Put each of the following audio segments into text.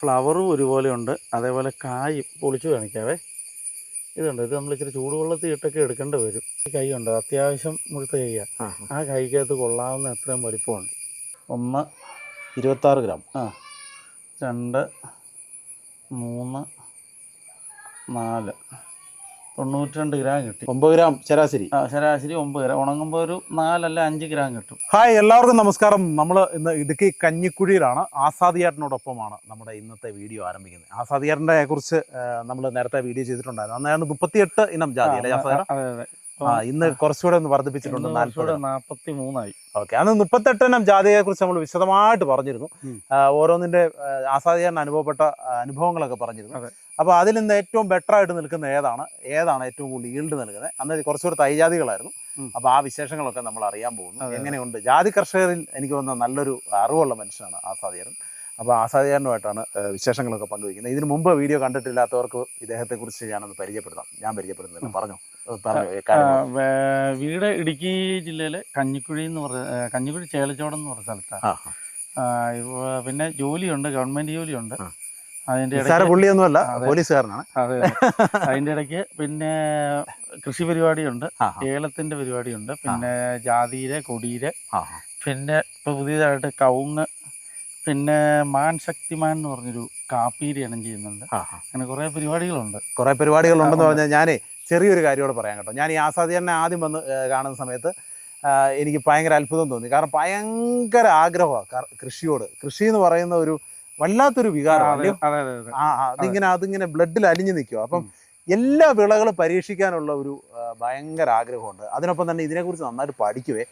ഫ്ലവറും ഒരുപോലെ ഉണ്ട്, അതേപോലെ കായും പൊളിച്ച് കാണിക്കാവേ. ഇതുണ്ട്, ഇത് നമ്മൾ ഇച്ചിരി ചൂടുവെള്ളത്തിൽ ഇട്ടൊക്കെ എടുക്കേണ്ടി വരും. ഈ കൈ ഉണ്ട്, അത്യാവശ്യം മുഴുത്ത കൈയാണ്. ആ കൈക്കകത്ത് കൊള്ളാവുന്ന എത്രയും വലിപ്പമുണ്ട്. 1 26 ഗ്രാം. 2 3 4 92 ഗ്രാം കിട്ടി. 9 ഗ്രാം ശരാശരി. ശരാശരി 9 ഗ്രാം. ഉണങ്ങുമ്പോൾ ഒരു 4 അല്ല 5 ഗ്രാം കിട്ടും. ഹായ്, എല്ലാവർക്കും നമസ്കാരം. നമ്മൾ ഇന്ന് ഇടുക്കി കഞ്ഞിക്കുഴിയിലാണ്. ആസാദിയാറിനോടൊപ്പമാണ് നമ്മുടെ ഇന്നത്തെ വീഡിയോ ആരംഭിക്കുന്നത്. ആസാദിയാറിനെ കുറിച്ച് നമ്മൾ നേരത്തെ വീഡിയോ ചെയ്തിട്ടുണ്ടായിരുന്നു. അന്ന് 38 ഇനം ജാതി അല്ലേ ആസാദിയാർ? അതെ. ഇന്ന് കുറച്ചുകൂടെ ഒന്ന് വർദ്ധിപ്പിച്ചിട്ടുണ്ട്, 43 ആയി. ഓക്കെ, അന്ന് 38 ഇനം ജാതിയെ കുറിച്ച് നമ്മൾ വിശദമായിട്ട് പറഞ്ഞിരുന്നു. ഓരോന്നിന്റെ ആസാദിയാറിന് അനുഭവപ്പെട്ട അനുഭവങ്ങളൊക്കെ പറഞ്ഞിരുന്നു. അപ്പോൾ അതിൽ നിന്ന് ഏറ്റവും ബെറ്റർ ആയിട്ട് നിൽക്കുന്ന ഏതാണ് ഏറ്റവും കൂടുതൽ ഈൽഡ് നൽകുന്നത്? അന്ന് കുറച്ചുകൂടി തൈജാതികളായിരുന്നു. അപ്പോൾ ആ വിശേഷങ്ങളൊക്കെ നമ്മൾ അറിയാൻ പോകുന്നു. എങ്ങനെയുണ്ട് ജാതി കർഷകരിൽ എനിക്ക് തോന്നുന്ന നല്ലൊരു അറിവുള്ള മനുഷ്യനാണ് ആസാദിയാർ. അപ്പോൾ ആസാദിയാറിനുമായിട്ടാണ് വിശേഷങ്ങളൊക്കെ പങ്കുവയ്ക്കുന്നത്. ഇതിന് മുമ്പ് വീഡിയോ കണ്ടിട്ടില്ലാത്തവർക്ക് ഇദ്ദേഹത്തെക്കുറിച്ച് ഞാനൊന്ന് പരിചയപ്പെടുത്താം. ഞാൻ പരിചയപ്പെടുന്നില്ല, പറഞ്ഞു. വീട് ഇടുക്കി ജില്ലയിലെ കഞ്ഞിക്കുഴി എന്ന് കഞ്ഞിക്കുഴി ചേലച്ചോടം എന്ന് പറഞ്ഞ സ്ഥലത്താണ്. പിന്നെ ജോലിയുണ്ട്, ഗവൺമെന്റ് ജോലിയുണ്ട്. പുള്ളിയൊന്നുമല്ല, പോലീസുകാരനാണ്. അതെ. അതിൻ്റെ ഇടയ്ക്ക് പിന്നെ കൃഷി പരിപാടിയുണ്ട്, ഏലത്തിന്റെ പരിപാടിയുണ്ട്, പിന്നെ ജാതിയിലെ കൊടിയിലെ, പിന്നെ ഇപ്പൊ പുതിയതായിട്ട് കവുങ്ങ്, പിന്നെ മാൻ ശക്തിമാൻ എന്ന് പറഞ്ഞൊരു കാപ്പീരി ഇനം ചെയ്യുന്നുണ്ട്. അങ്ങനെ കുറെ പരിപാടികളുണ്ടെന്ന് പറഞ്ഞാൽ ഞാനേ ചെറിയൊരു കാര്യത്തോടെ പറയാം കേട്ടോ. ഞാൻ ഈ ആസാദിയാറിനെ ആദ്യം വന്ന് കാണുന്ന സമയത്ത് എനിക്ക് ഭയങ്കര അത്ഭുതം തോന്നി. കാരണം ഭയങ്കര ആഗ്രഹമാണ് കൃഷിയോട്. കൃഷി എന്ന് പറയുന്ന ഒരു വല്ലാത്തൊരു വികാരമാണ്. അതിങ്ങനെ ബ്ലഡിൽ അലിഞ്ഞു നിൽക്കുക. അപ്പം എല്ലാ വിളകളും പരീക്ഷിക്കാനുള്ള ഒരു ഭയങ്കര ആഗ്രഹമുണ്ട്. അതിനൊപ്പം തന്നെ ഇതിനെക്കുറിച്ച് നന്നായിട്ട് പഠിക്കുവേ,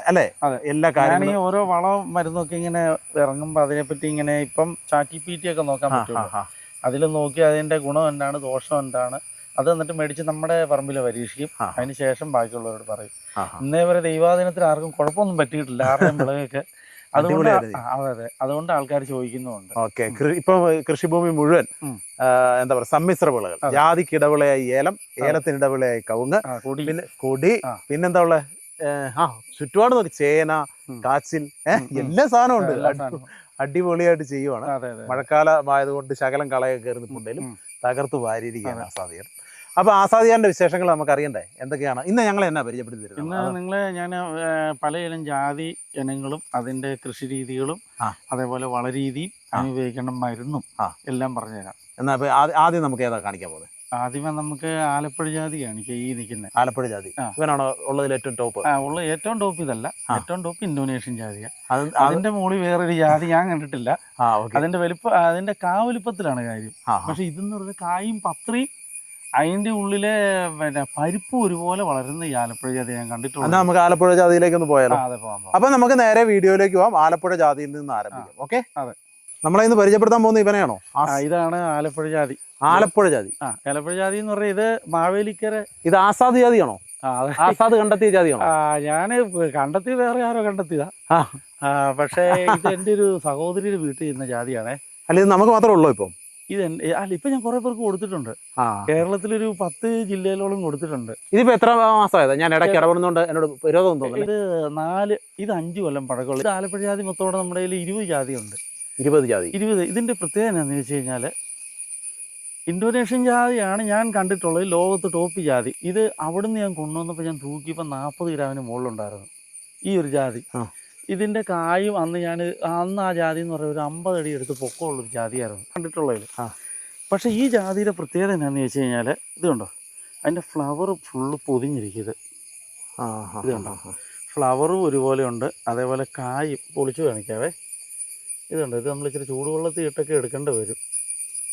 അല്ലേ? എല്ലാ കാര്യങ്ങളും ഓരോ വളവും മരുന്നൊക്കെ ഇങ്ങനെ ഇറങ്ങുമ്പോൾ അതിനെപ്പറ്റി ഇങ്ങനെ ഇപ്പം ChatGPT ഒക്കെ നോക്കാൻ പറ്റുമല്ലോ. അതിൽ നോക്കി അതിന്റെ ഗുണം എന്താണ്, ദോഷം എന്താണ്, അത് എന്നിട്ട് മേടിച്ച് നമ്മുടെ പറമ്പിൽ പരീക്ഷിക്കും. അതിന് ശേഷം ബാക്കിയുള്ളവരോട് പറയും. ഇന്നേ വരെ ദൈവാധീനത്തിൽ ആർക്കും കുഴപ്പമൊന്നും പറ്റിയിട്ടില്ല, ആരുടെയും വിളവൊക്കെ. അതുകൊണ്ട് ആൾക്കാർ ചോദിക്കുന്നുണ്ട്. ഓക്കെ, ഇപ്പൊ കൃഷിഭൂമി മുഴുവൻ എന്താ പറയുക, സമ്മിശ്ര വിളകൾ. ജാതിക്ക് ഇടവിളയായി ഏലം, ഏലത്തിന് ഇടവിളയായി കവുങ്ങ്, പിന്നെ കൊടി, പിന്നെന്താ ഉള്ളത്, ചുറ്റുപാട് നോക്കി ചേന, കാച്ചിൽ, എല്ലാ സാധനവും ഉണ്ട്. അടിപൊളിയായിട്ട് ചെയ്യുവാണ്. മഴക്കാലമായതുകൊണ്ട് ശകലം കളയൊക്കെ കയറുന്നുണ്ടെങ്കിലും തകർത്ത് വാരിയിരിക്കുകയാണ് ആസാദിയാർ. അപ്പോൾ ആസാദിയാറിന്റെ വിശേഷങ്ങൾ നമുക്ക് അറിയണ്ടേ, എന്തൊക്കെയാണ്? ഇന്ന് ഞങ്ങൾ എന്നാ പരിചയപ്പെടുത്തി തരുന്നത്? ഇന്ന് ഞാൻ പലയിനം ജാതി ഇനങ്ങളും അതിന്റെ കൃഷി രീതികളും അതേപോലെ വളരീതിയും ഉപയോഗിക്കേണ്ട മരുന്നും എല്ലാം പറഞ്ഞുതരാം. എന്നാ ആദ്യം നമുക്ക് ഏതാ കാണിക്കാൻ പോകുന്നത്? ആദ്യമേ നമുക്ക് ആലപ്പുഴ ജാതി കാണിക്കാം. ഈ നിൽക്കുന്നത് ആലപ്പുഴ ജാതി ഇവനാണോ ഉള്ളതിൽ ഏറ്റവും ടോപ്പ്? ഏറ്റവും ടോപ്പ് ഇതല്ല, ഏറ്റവും ടോപ്പ് ഇന്തോനേഷ്യൻ ജാതിയാണ്. അതിന്റെ മുകളിൽ വേറൊരു ജാതി ഞാൻ കണ്ടിട്ടില്ല. അതിന്റെ അതിന്റെ കാവലുപ്പത്തിലാണ് കാര്യം. പക്ഷെ ഇതെന്ന് പറഞ്ഞാൽ കായും പത്രിയും അതിന്റെ ഉള്ളിലെ പിന്നെ പരിപ്പ് ഒരുപോലെ വളരുന്ന ഈ ആലപ്പുഴ ജാതി ഞാൻ കണ്ടിട്ടുണ്ട്. നമുക്ക് ആലപ്പുഴ ജാതിയിലേക്ക് ഒന്ന് പോയാലോ? അപ്പൊ നമുക്ക് നേരെ വീഡിയോയിലേക്ക് പോവാം. ആലപ്പുഴ ജാതിയിൽ നിന്ന് ആരംഭിക്കാം. ഓക്കെ, അതെ. നമ്മളിന്ന് പരിചയപ്പെടുത്താൻ പോകുന്ന ഇവനെയാണോ? ഇതാണ് ആലപ്പുഴ ജാതി. ആലപ്പുഴ ജാതി. ആലപ്പുഴ ജാതി എന്ന് പറഞ്ഞാൽ ഇത് മാവേലിക്കര. ഇത് ആസാദ് ജാതിയാണോ? ആസാദ് കണ്ടെത്തിയ ജാതിയാണോ? ഞാന് കണ്ടെത്തി, വേറെ ആരോ കണ്ടെത്തിയതാ. പക്ഷേ ഇത് എന്റെ ഒരു സഹോദരിയുടെ വീട്ടിൽ ഇരുന്ന ജാതിയാണേ. അല്ല, ഇത് നമുക്ക് മാത്രമേ ഉള്ളൂ ഇപ്പം? ഇപ്പൊ ഞാൻ കുറെ പേർക്ക് കൊടുത്തിട്ടുണ്ട്. കേരളത്തിലൊരു 10 ജില്ലയിലോളം കൊടുത്തിട്ടുണ്ട്. ഇതിപ്പോ എത്ര മാസമായത്? ഞാൻ ഇടയ്ക്ക് ഇടപെടുന്നുണ്ട്, എന്നോട് വിരോധം തോന്നുന്നു. ഇത് 5 കൊല്ലം പഴക്കമുള്ള. ഇത് ആലപ്പുഴ ജാതി മൊത്തം നമ്മുടെ കയ്യിൽ 20 ജാതിയുണ്ട്. 20 ജാതി. ഇതിന്റെ പ്രത്യേകത എന്താണെന്ന് വെച്ച് കഴിഞ്ഞാൽ, ഇന്തോനേഷ്യൻ ജാതിയാണ് ഞാൻ കണ്ടിട്ടുള്ളത് ലോകത്ത് ടോപ്പ് ജാതി. ഇത് അവിടുന്ന് ഞാൻ കൊണ്ടുവന്നപ്പോൾ ഞാൻ തൂക്കിയപ്പോൾ 40 ഗ്രാമിന് മുകളിലുണ്ടായിരുന്നു ഈ ഒരു ജാതി. ഇതിന്റെ കായും അന്ന് ആ ജാതി എന്ന് പറയുന്നത് ഒരു 50 അടി എടുത്ത് പൊക്കമുള്ളൊരു ജാതിയായിരുന്നു കണ്ടിട്ടുള്ളതിൽ. പക്ഷെ ഈ ജാതിയുടെ പ്രത്യേകത എന്താണെന്ന് വെച്ച് കഴിഞ്ഞാൽ, ഇത് കണ്ടോ, അതിന്റെ ഫ്ലവർ ഫുള്ള് പൊതിഞ്ഞിരിക്കുന്നത്. ഇത് കണ്ടോ, ഫ്ലവറും ഒരുപോലെ ഉണ്ട്, അതേപോലെ കായും പൊളിച്ച് കാണിക്കാവേ. ഇതുണ്ട്, ഇത് നമ്മൾ ഇച്ചിരി ചൂടുവെള്ളത്തിൽ ഇട്ടൊക്കെ എടുക്കേണ്ടി വരും.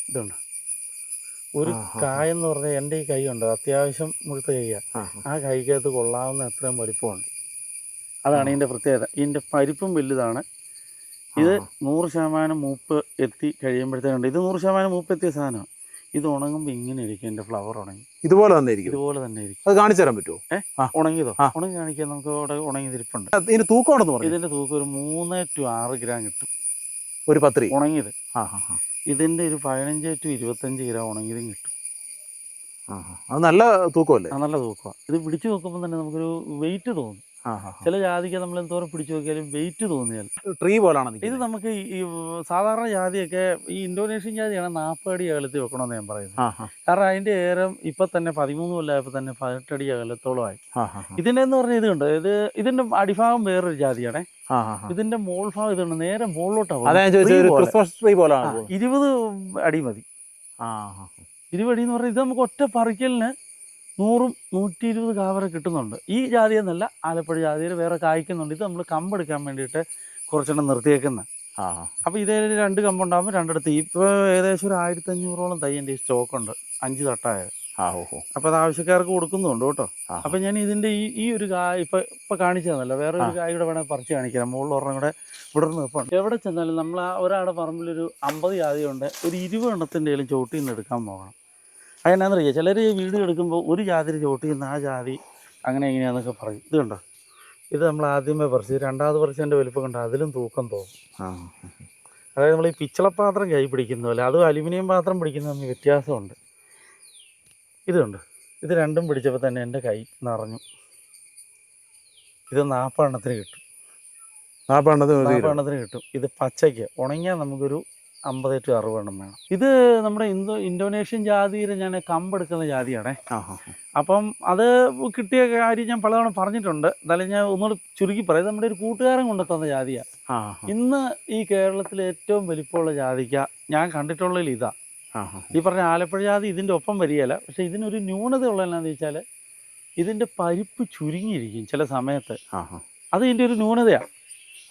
ഇതുണ്ട്, ഒരു കായെന്ന് പറഞ്ഞാൽ എൻ്റെ ഈ കൈ ഉണ്ട്, അത്യാവശ്യം മുഴുത്ത കൈയാണ്. ആ കൈക്കകത്ത് കൊള്ളാവുന്ന എത്രയും വലിപ്പമുണ്ട്. അതാണ് ഇതിൻ്റെ പ്രത്യേകത. ഇതിൻ്റെ പരിപ്പും വലുതാണ്. ഇത് 100% മൂപ്പ് എത്തി കഴിയുമ്പോഴത്തേക്കുണ്ട്. ഇത് 100% മൂപ്പ് എത്തിയ സാധനമാണ്. ഇത് ഉണങ്ങുമ്പോൾ ഇങ്ങനെ ഇരിക്കും. എൻ്റെ ഫ്ലവർ ഉണങ്ങി ഇതുപോലെ തന്നെ ഇരിക്കും. അത് കാണിച്ചു തരാൻ പറ്റുമോ? ഉണങ്ങിയതോ? ഉണങ്ങി കാണിക്കാൻ നമുക്ക് അവിടെ ഉണങ്ങിയിരിപ്പുണ്ട്. ഇതിന്റെ തൂക്കമാണെന്ന് പറഞ്ഞു. ഇതിന്റെ തൂക്കം ഒരു 3 to 6 ഗ്രാം കിട്ടും ഒരു പത്രി ഉണങ്ങിയത്. ഇതിന്റെ ഒരു 15 to 25 ഗ്രാം ഉണങ്ങിയതും കിട്ടും. അത് നല്ല തൂക്കമല്ലേ? നല്ല തൂക്കമാണ്. ഇത് പിടിച്ചു നോക്കുമ്പോൾ തന്നെ നമുക്കൊരു വെയിറ്റ് തോന്നും. ചില ജാതിക്ക് നമ്മൾ എന്തോരം പിടിച്ചു നോക്കിയാലും വെയിറ്റ് തോന്നിയാൽ ട്രീ പോലാണ് ഇത് നമുക്ക് ഈ സാധാരണ ജാതിയൊക്കെ ഈ ഇന്തോനേഷ്യൻ ജാതിയാണ് 40 അടി അകലത്തിൽ വെക്കണമെന്ന് ഞാൻ പറയുന്നത്. കാരണം അതിൻ്റെ ഏരം ഇപ്പം തന്നെ 13 കൊല്ലമായപ്പോൾ തന്നെ 18 അടി അകലത്തോളമായി. ഇതിൻ്റെ എന്ന് പറഞ്ഞാൽ ഇതുണ്ട്, ഇതിൻ്റെ അടിഭാഗം വേറൊരു ജാതിയാണേ. ഇതിൻ്റെ മോൾ ഭാഗം ഇതുണ്ട്, നേരെ മുകളിലോട്ടാണ്. 20 അടി മതി. 20 അടി എന്ന് പറഞ്ഞാൽ ഇത് നമുക്ക് ഒറ്റ പറിക്കലിന് 100, 120 കാ വരെ കിട്ടുന്നുണ്ട്. ഈ ജാതി എന്നല്ല, ആലപ്പുഴ ജാതിയിൽ വേറെ കായ്ക്കുന്നുണ്ട്. ഇത് നമ്മൾ കമ്പെടുക്കാൻ വേണ്ടിയിട്ട് കുറച്ചെണ്ണം നിർത്തിയേക്കുന്നത്. അപ്പോൾ ഇതേ 2 കമ്പുണ്ടാകുമ്പോൾ 2 എടുത്ത് ഇപ്പോൾ ഏകദേശം ഒരു 1500ഓളം തൈ എൻ്റെ ഈ സ്റ്റോക്കുണ്ട്, 5 തട്ടായത്. അപ്പോൾ അത് ആവശ്യക്കാർക്ക് കൊടുക്കുന്നുണ്ട് കേട്ടോ. അപ്പോൾ ഞാൻ ഇതിൻ്റെ ഈ ഒരു കായ് ഇപ്പോൾ കാണിച്ചു തന്നല്ലോ, വേറെ ഒരു കായ് കൂടെ വേണേൽ പറിച്ച് കാണിക്കാം. മുകളിൽ ഒരെണ്ണം കൂടെ വിടർന്ന് നിൽപ്പുണ്ട്. എവിടെ ചെന്നാലും നമ്മൾ ഒരാളുടെ പറമ്പിലൊരു 50 ജാതിയുണ്ട്, ഒരു 20 എണ്ണത്തിൻ്റെയും ചോട്ടിൽ നിന്ന് എടുക്കാൻ പോകണം. അതെന്നാണെന്നറിയാം, ചിലർ വീഡിയോ എടുക്കുമ്പോൾ ഒരു ജാതി ചോട്ടിൽ നിന്ന് ആ ജാതി അങ്ങനെ എങ്ങനെയാണെന്നൊക്കെ പറയും. ഇത് കണ്ടോ, ഇത് നമ്മൾ ആദ്യമേ പറിച്ച് 2ാമത് പറിച്ചതിൻ്റെ വലിപ്പം കണ്ടോ, അതിലും തൂക്കം തോന്നും. അതായത് നമ്മൾ ഈ പിച്ചളപ്പാത്രം കൈ പിടിക്കുന്ന പോലെ, അതും അലുമിനിയം പാത്രം പിടിക്കുന്ന തമ്മിൽ വ്യത്യാസമുണ്ട്. ഇതുണ്ട്, ഇത് രണ്ടും പിടിച്ചപ്പോൾ തന്നെ എൻ്റെ കൈ നിറഞ്ഞു. ഇത് 40 എണ്ണത്തിന് കിട്ടും. 40 എണ്ണത്തിന് കിട്ടും. ഇത് പച്ചയ്ക്ക് ഉണങ്ങിയാൽ നമുക്കൊരു 50 to 60 എണ്ണം വേണം. ഇത് നമ്മുടെ ഇന്തോനേഷ്യൻ ജാതിയിൽ ഞാൻ കമ്പെടുക്കുന്ന ജാതിയാണേ. അപ്പം അത് കിട്ടിയ കാര്യം ഞാൻ പലതവണ പറഞ്ഞിട്ടുണ്ട്. എന്നാലും ഞാൻ ഒന്നുകൂടെ ചുരുക്കി പറയാം. നമ്മുടെ ഒരു കൂട്ടുകാരൻ കൊണ്ടുതന്ന ജാതിയാണ്. ഇന്ന് ഈ കേരളത്തിലെ ഏറ്റവും വലിപ്പമുള്ള ജാതിക്ക ഞാൻ കണ്ടിട്ടുള്ളതിൽ ഇതാ. ഈ പറഞ്ഞ ആലപ്പുഴ ജാതി ഇതിൻ്റെ ഒപ്പം വരികയില്ല. പക്ഷേ ഇതിനൊരു ന്യൂനത ഉള്ളതെന്നാന്ന് വെച്ചാൽ ഇതിൻ്റെ പരിപ്പ് ചുരുങ്ങിയിരിക്കും ചില സമയത്ത്. അത് ഇതിൻ്റെ ഒരു ന്യൂനതയാണ്.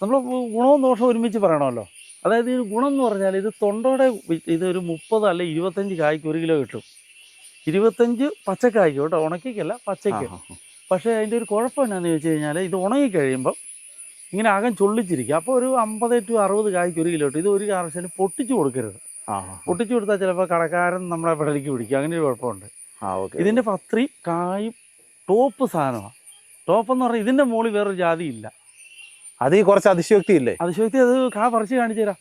നമ്മൾ ഗുണവും ദോഷവും ഒരുമിച്ച് പറയണമല്ലോ. അതായത് ഈ ഗുണം എന്ന് പറഞ്ഞാൽ ഇത് തൊണ്ടോടെ ഇതൊരു 30 അല്ലെ 25 കായ്ക്ക് 1 കിലോ കിട്ടും. 25 പച്ചക്കായ്ക്ക് കേട്ടോ, ഉണക്കിക്കല്ല, പച്ചയ്ക്ക്. പക്ഷേ അതിൻ്റെ ഒരു കുഴപ്പം എന്നാന്ന് ചോദിച്ചു കഴിഞ്ഞാൽ ഇത് ഉണങ്ങിക്കഴിയുമ്പം ഇങ്ങനെ അകം ചൊള്ളിച്ചിരിക്കും. അപ്പോൾ ഒരു 50 to 60 കായ്ക്ക് 1 കിലോ കിട്ടും. ഇത് ഒരു കാരണവശാലും പൊട്ടിച്ചു കൊടുക്കരുത്. പൊട്ടിച്ചു കൊടുത്താൽ ചിലപ്പോൾ കടക്കാരൻ നമ്മളെ പെടലിക്ക് പിടിക്കും. അങ്ങനെ ഒരു കുഴപ്പമുണ്ട്. ഇതിൻ്റെ പത്രി കായും ടോപ്പ് സാധനമാണ്. ടോപ്പെന്ന് പറഞ്ഞാൽ ഇതിൻ്റെ മുകളിൽ വേറൊരു ജാതി ഇല്ല. അത് കുറച്ച് അതിശയോക്തി ഇല്ലേ? അതിശയോക്തി. അത് പറിച്ച് കാണിച്ചു തരാം.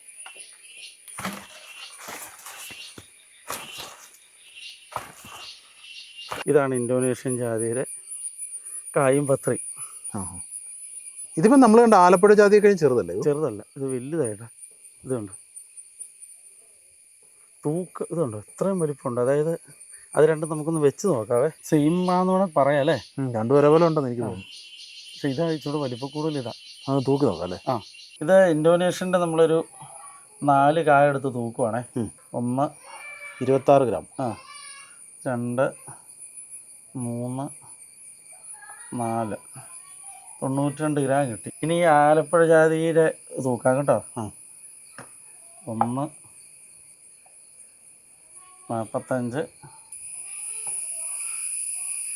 ഇതാണ് ഇന്തോനേഷ്യൻ ജാതിയുടെ കായും പത്രി. ഇതിപ്പോൾ നമ്മൾ കണ്ട ആലപ്പുഴ ജാതിയെ കഴിഞ്ഞ് ചെറുതല്ലേ? ചെറുതല്ല, ഇത് വലുതായിട്ടാ. ഇതുണ്ട് തൂക്ക്, ഇതുണ്ട് ഇത്രയും വലിപ്പമുണ്ട്. അതായത് അത് രണ്ടും നമുക്കൊന്ന് വെച്ച് നോക്കാവേ. സെയിം ആണെന്ന് വേണമെങ്കിൽ പറയാം അല്ലേ? 2 ഒരേപോലെ ഉണ്ടെന്ന് എനിക്ക് തോന്നുന്നു. പക്ഷേ ഇതാ ഇച്ചിരി വലിപ്പം കൂടുതൽ. ഇതാ അത് തൂക്കി നോക്കാം അല്ലേ? ഇത് ഇന്തോനേഷ്യൻ്റെ നമ്മളൊരു 4 കായ എടുത്ത് തൂക്കുവാണേ. 1 26 ഗ്രാം, 2, 3, 4 92 ഗ്രാം കിട്ടി. ഇനി ഈ ആലപ്പുഴ ജാതിയുടെ തൂക്കാം കേട്ടോ. 1, 45,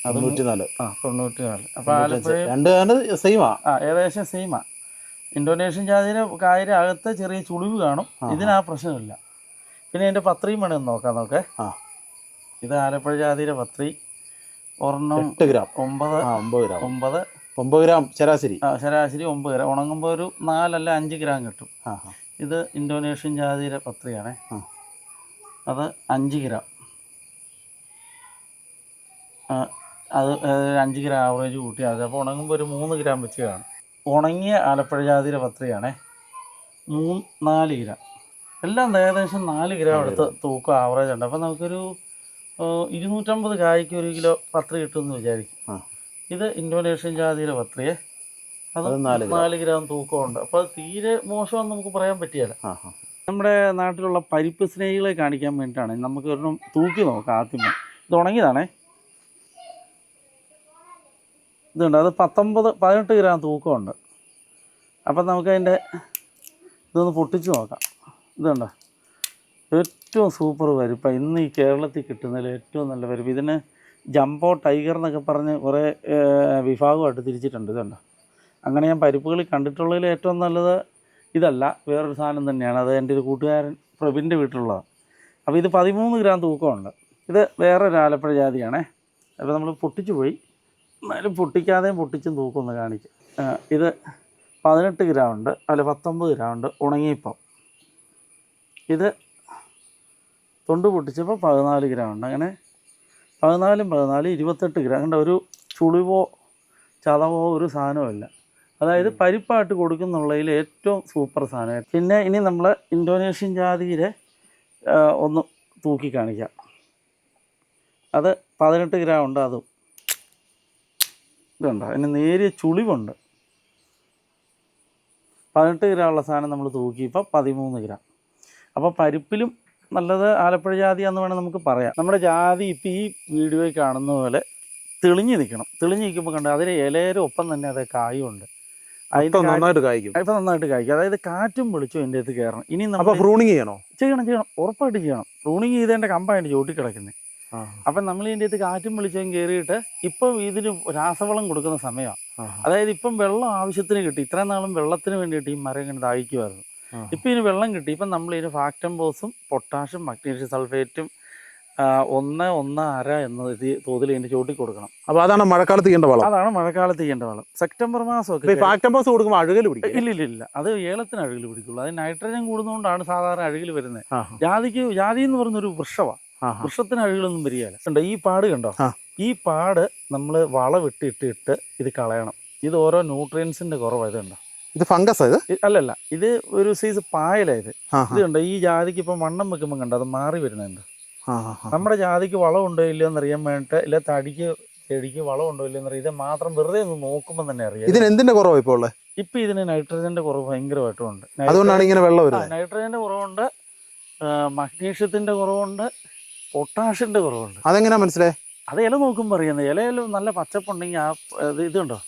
94. 94. അപ്പോൾ ആലപ്പുഴ സെയിമാ, ഏകദേശം സെയിമാ. ഇന്തോനേഷ്യൻ ജാതിയുടെ കായയുടെ അകത്ത് ചെറിയ ചുളിവ് കാണും. ഇതിനാ പ്രശ്നമില്ല. പിന്നെ അതിൻ്റെ പത്രിയും വേണമെന്ന് നോക്കാം. ഇത് ആലപ്പുഴ ജാതിയുടെ പത്രി. ഒരെണ്ണം 8 ഗ്രാം, 9 ഗ്രാം ശരാശരി. ശരാശരി 9 ഗ്രാം. ഉണങ്ങുമ്പോൾ ഒരു 4 അല്ല 5 ഗ്രാം കിട്ടും. ഇത് ഇന്തോനേഷ്യൻ ജാതിയുടെ പത്രിയാണേ. അത് 5 ഗ്രാം. അത് 5 ഗ്രാം ആവറേജ് കൂട്ടിയാൽ മതി. അപ്പോൾ ഉണങ്ങുമ്പോൾ ഒരു 3 ഗ്രാം വെച്ച് കാണും. ഉണങ്ങിയ ആലപ്പുഴ ജാതിയുടെ പത്രിയാണേ. 4 ഗ്രാം. എല്ലാം ഏകദേശം 4 ഗ്രാം എടുത്ത് തൂക്കം ആവറേജ് ഉണ്ട്. അപ്പോൾ നമുക്കൊരു 250 കായ്ക്ക് 1 കിലോ പത്രി കിട്ടുമെന്ന് വിചാരിക്കും. ഇത് ഇന്തോനേഷ്യൻ ജാതിയുടെ പത്രിയെ. അത് 4 ഗ്രാം തൂക്കമുണ്ട്. അപ്പോൾ അത് തീരെ മോശമെന്ന് നമുക്ക് പറയാൻ പറ്റിയല്ല. നമ്മുടെ നാട്ടിലുള്ള പരിപ്പ് സ്നേഹികളെ കാണിക്കാൻ വേണ്ടിയിട്ടാണ്. നമുക്ക് ഒരെണ്ണം തൂക്കി നോക്കാം ആദ്യമേ. ഇത് ഉണങ്ങിയതാണേ. ഇതുണ്ട്, അത് 18 ഗ്രാം തൂക്കമുണ്ട്. അപ്പം നമുക്കതിൻ്റെ ഇതൊന്ന് പൊട്ടിച്ച് നോക്കാം. ഇതുണ്ട്, ഏറ്റവും സൂപ്പർ പരിപ്പ്. ഇന്ന് ഈ കേരളത്തിൽ കിട്ടുന്നതിൽ ഏറ്റവും നല്ല പരിപ്പ്. ഇതിന് ജംബോ ടൈഗർ എന്നൊക്കെ പറഞ്ഞ് കുറേ വിഭാഗമായിട്ട് തിരിച്ചിട്ടുണ്ട്. ഇതുണ്ട്, അങ്ങനെ ഞാൻ പരിപ്പുകളിൽ കണ്ടിട്ടുള്ളതിൽ ഏറ്റവും നല്ലത് ഇതല്ല, വേറൊരു സാധനം തന്നെയാണ്. അത് എൻ്റെ ഒരു കൂട്ടുകാരൻ പ്രബിൻ്റെ വീട്ടിലുള്ളതാണ്. അപ്പോൾ ഇത് 13 ഗ്രാം തൂക്കമുണ്ട്. ഇത് വേറൊരു ആലപ്പുഴ ജാതിയാണേ. അപ്പോൾ നമ്മൾ പൊട്ടിച്ചു പോയി, എന്നാലും പൊട്ടിക്കാതെയും പൊട്ടിച്ചും തൂക്കമൊന്ന് കാണിക്കും. ഇത് 18 ഗ്രാം ഉണ്ട്, അല്ല 19 ഗ്രാം ഉണ്ട് ഉണങ്ങിയപ്പം. ഇത് തൊണ്ട് പൊട്ടിച്ചപ്പോൾ 14 ഗ്രാം ഉണ്ട്. അങ്ങനെ 14, 28 ഗ്രാം. കണ്ട, ഒരു ചുളിവോ ചതവോ ഒരു സാധനവും ഇല്ല. അതായത് പരിപ്പായിട്ട് കൊടുക്കുന്നുള്ളതിൽ ഏറ്റവും സൂപ്പർ സാധനം. പിന്നെ ഇനി നമ്മൾ ഇന്തോനേഷ്യൻ ജാതിയിലെ ഒന്ന് തൂക്കി കാണിക്കാം. അത് 18 ഗ്രാം ഉണ്ട്. അതും ഇതുണ്ട്, അതിന് നേരിയ ചുളിവുണ്ട്. 18 ഗ്രാം ഉള്ള സാധനം നമ്മൾ തൂക്കിയപ്പോൾ 13 ഗ്രാം. അപ്പോൾ പരിപ്പിലും നല്ലത് ആലപ്പുഴ ജാതിയാന്ന് വേണം നമുക്ക് പറയാം. നമ്മുടെ ജാതി ഇപ്പം ഈ വീഡിയോയിൽ കാണുന്ന പോലെ തെളിഞ്ഞ് നിൽക്കണം. തെളിഞ്ഞ് നിൽക്കുമ്പോൾ കണ്ട് അതിന് ഇലയുടെ ഒപ്പം തന്നെ അതേ കായുണ്ട്. അതിന് നന്നായിട്ട് കായ്ക്കും. ഇപ്പം നന്നായിട്ട് കായ്ക്കും. അതായത് കാറ്റും വെളിച്ചവും എൻ്റെ അടുത്ത് കയറണം. ഇനി നമ്മൾ പ്രൂണിങ് ചെയ്യണം, ഉറപ്പായിട്ട് ചെയ്യണം. പ്രൂണിങ് ചെയ്തതിൻ്റെ കമ്പായിട്ട് ചോട്ടി കിടക്കുന്നത്. അപ്പം നമ്മൾ ഇതിൻ്റെ അടുത്ത് കാറ്റും വെളിച്ചവും കയറിയിട്ട് ഇപ്പം ഇതിന് രാസവളം കൊടുക്കുന്ന സമയമാണ്. അതായത് ഇപ്പം വെള്ളം ആവശ്യത്തിന് കിട്ടി. ഇത്രയും നാളും വെള്ളത്തിന് വേണ്ടിയിട്ട് ഈ മരം ഇങ്ങനെ ദാഹിക്കുമായിരുന്നു. ഇപ്പം ഇതിന് വെള്ളം കിട്ടി. ഇപ്പം നമ്മൾ ഇതിന് ഫാക്ടംബോസും പൊട്ടാഷ്യം മഗ്നീഷ്യം സൾഫേറ്റും 1.1/2 എന്ന തോതിൽ ഇതിൻ്റെ ചോട്ടി കൊടുക്കണം. അപ്പോൾ അതാണ് മഴക്കാലത്ത് ചെയ്യേണ്ട വളം. അതാണ് മഴക്കാലത്ത് ചെയ്യേണ്ട വളം. സെപ്റ്റംബർ മാസമൊക്കെ ഫാക്ടംബോസ് കൊടുക്കുമ്പോൾ അഴുകൽ പിടിക്കും. ഇല്ല, അത് ഏലത്തിന് അഴുകൽ പിടിക്കുള്ളൂ. അത് നൈട്രജൻ കൂടുന്നതുകൊണ്ടാണ് സാധാരണ അഴുകൽ വരുന്നത്. ജാതി എന്ന് പറഞ്ഞൊരു വൃക്ഷമാണ്. വൃക്ഷത്തിന് അഴുകളൊന്നും വരികയില്ല. ഈ പാട് കണ്ടോ? ഈ പാട് നമ്മൾ വളമിട്ടിട്ട് ഇത് കളയണം. ഇത് ഓരോ ന്യൂട്രിയൻസിന്റെ കുറവാണ്. ഇതുണ്ടോ? ഇത് ഫംഗസ്? അല്ലല്ല, ഇത് ഒരു സൈസ് പായലായത്. ഇത് കണ്ടോ? ഈ ജാതിക്ക് ഇപ്പം വണ്ണം വെക്കുമ്പോൾ കണ്ടോ അത് മാറി വരുന്നുണ്ട്. നമ്മുടെ ജാതിക്ക് വളം ഉണ്ടോ ഇല്ലയോ എന്നറിയാൻ വേണ്ടിയിട്ട്, ഇല്ല ചെടിക്ക് വളം ഉണ്ടോ ഇല്ലയോ എന്നറിയാം. ഇത് മാത്രം വെറുതെ ഒന്ന് നോക്കുമ്പോൾ തന്നെ അറിയാം. ഇതിന് എന്തിന്റെ കുറവ് ഇപ്പോൾ ഉള്ളത്? ഇപ്പം ഇതിന് നൈട്രജന്റെ കുറവ് ഭയങ്കരമായിട്ടും ഉണ്ട്. അതുകൊണ്ടാണ് ഇങ്ങനെ വെള്ളം വരുന്നത്. നൈട്രജന്റെ കുറവുണ്ട്, മഗ്നീഷ്യത്തിന്റെ കുറവുണ്ട്, പൊട്ടാഷ്യന്റെ കുറവുണ്ട്. അതെങ്ങനെയാ മനസ്സിലായി? അത് ഇല നോക്കുമ്പോൾ അറിയുന്നത്. ഇലയിലും നല്ല പച്ചപ്പുണ്ടെങ്കിൽ ഇതുണ്ടോ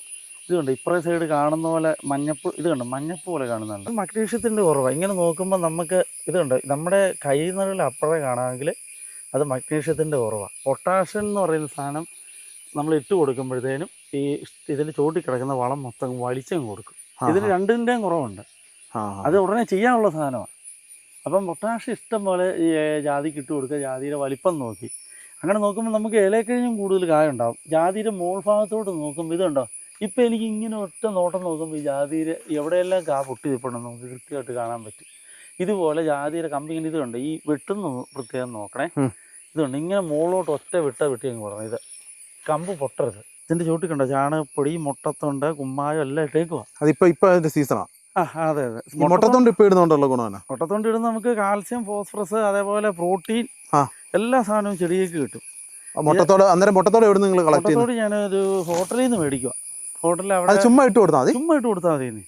ഇപ്പുറത്തെ സൈഡ് കാണുന്ന പോലെ മഞ്ഞപ്പ്, ഇത് കണ്ടോ മഞ്ഞപ്പ് പോലെ കാണുന്നുണ്ട്. മഗ്നീഷ്യത്തിൻ്റെ കുറവാണ്. ഇങ്ങനെ നോക്കുമ്പോൾ നമുക്ക് ഇതുണ്ട്, നമ്മുടെ കൈ നിറയിൽ അപ്പുറം കാണാമെങ്കിൽ അത് മഗ്നീഷ്യത്തിൻ്റെ കുറവാണ്. പൊട്ടാഷ്യം എന്ന് പറയുന്ന സാധനം നമ്മൾ ഇട്ട് കൊടുക്കുമ്പോഴത്തേനും ഈ ഇതിൽ ചോട്ടി കിടക്കുന്ന വളം മൊത്തം വലിച്ചങ്ങ് കൊടുക്കും. ഇതിന് രണ്ടിൻ്റെയും കുറവുണ്ട്. അത് ഉടനെ ചെയ്യാനുള്ള സാധനമാണ്. അപ്പം പൊട്ടാഷ്യം ഇഷ്ടം പോലെ ഈ ജാതിക്ക് ഇട്ട് കൊടുക്കുക. ജാതിയുടെ വലിപ്പം നോക്കി അങ്ങനെ നോക്കുമ്പോൾ നമുക്ക് ഇലക്കഴിഞ്ഞും കൂടുതൽ കായ ഉണ്ടാവും. ജാതിയുടെ മോൾ ഭാഗത്തോട്ട് നോക്കുമ്പോൾ ഇതുണ്ടോ, ഇപ്പം എനിക്ക് ഇങ്ങനെ ഒറ്റ നോട്ടം നോക്കുമ്പോൾ ഈ ജാതിയിൽ എവിടെയെല്ലാം കാ പൊട്ടി നിൽപ്പുണ്ടെന്ന് നമുക്ക് കൃത്യമായിട്ട് കാണാൻ പറ്റും. ഇതുപോലെ ജാതിയുടെ കമ്പി ഇങ്ങനെ ഇതുണ്ട്, ഈ വെട്ടുന്ന പ്രത്യേകം നോക്കണേ. ഇതുണ്ട്, ഇങ്ങനെ മുകളിലോട്ട് ഒറ്റ വെട്ടി അങ്ങ് പോകണം. ഇത് കമ്പ് പൊട്ടരുത്. ഇതിൻ്റെ ചോട്ടി കണ്ടോ ചാണകപ്പൊടി, മുട്ടത്തൊണ്ട്, കുമ്മായം എല്ലാം ഇട്ടേക്കുവാ. അതിപ്പോൾ അതിൻ്റെ സീസണാണ്. അതെ. മുട്ടത്തൊണ്ട് ഇപ്പോൾ ഇടുന്നുണ്ടല്ലോ ഗുണമാണ്. മുട്ടത്തൊണ്ട് ഇടുന്ന നമുക്ക് കാൽസ്യം, ഫോസ്ഫറസ്, അതേപോലെ പ്രോട്ടീൻ, എല്ലാ സാധനവും ചെടിയേക്ക് കിട്ടും. അന്നേരം മുട്ടത്തോട് എവിടെ നിങ്ങൾ കളക്ട് ചെയ്യുന്നത്? മുട്ടത്തോട് ഞാനൊരു ഹോട്ടലിൽ നിന്ന് മേടിക്കുക. ഹോട്ടലിൽ അവിടെ ചുമ്മാ ഇട്ട് കൊടുത്താൽ മതി.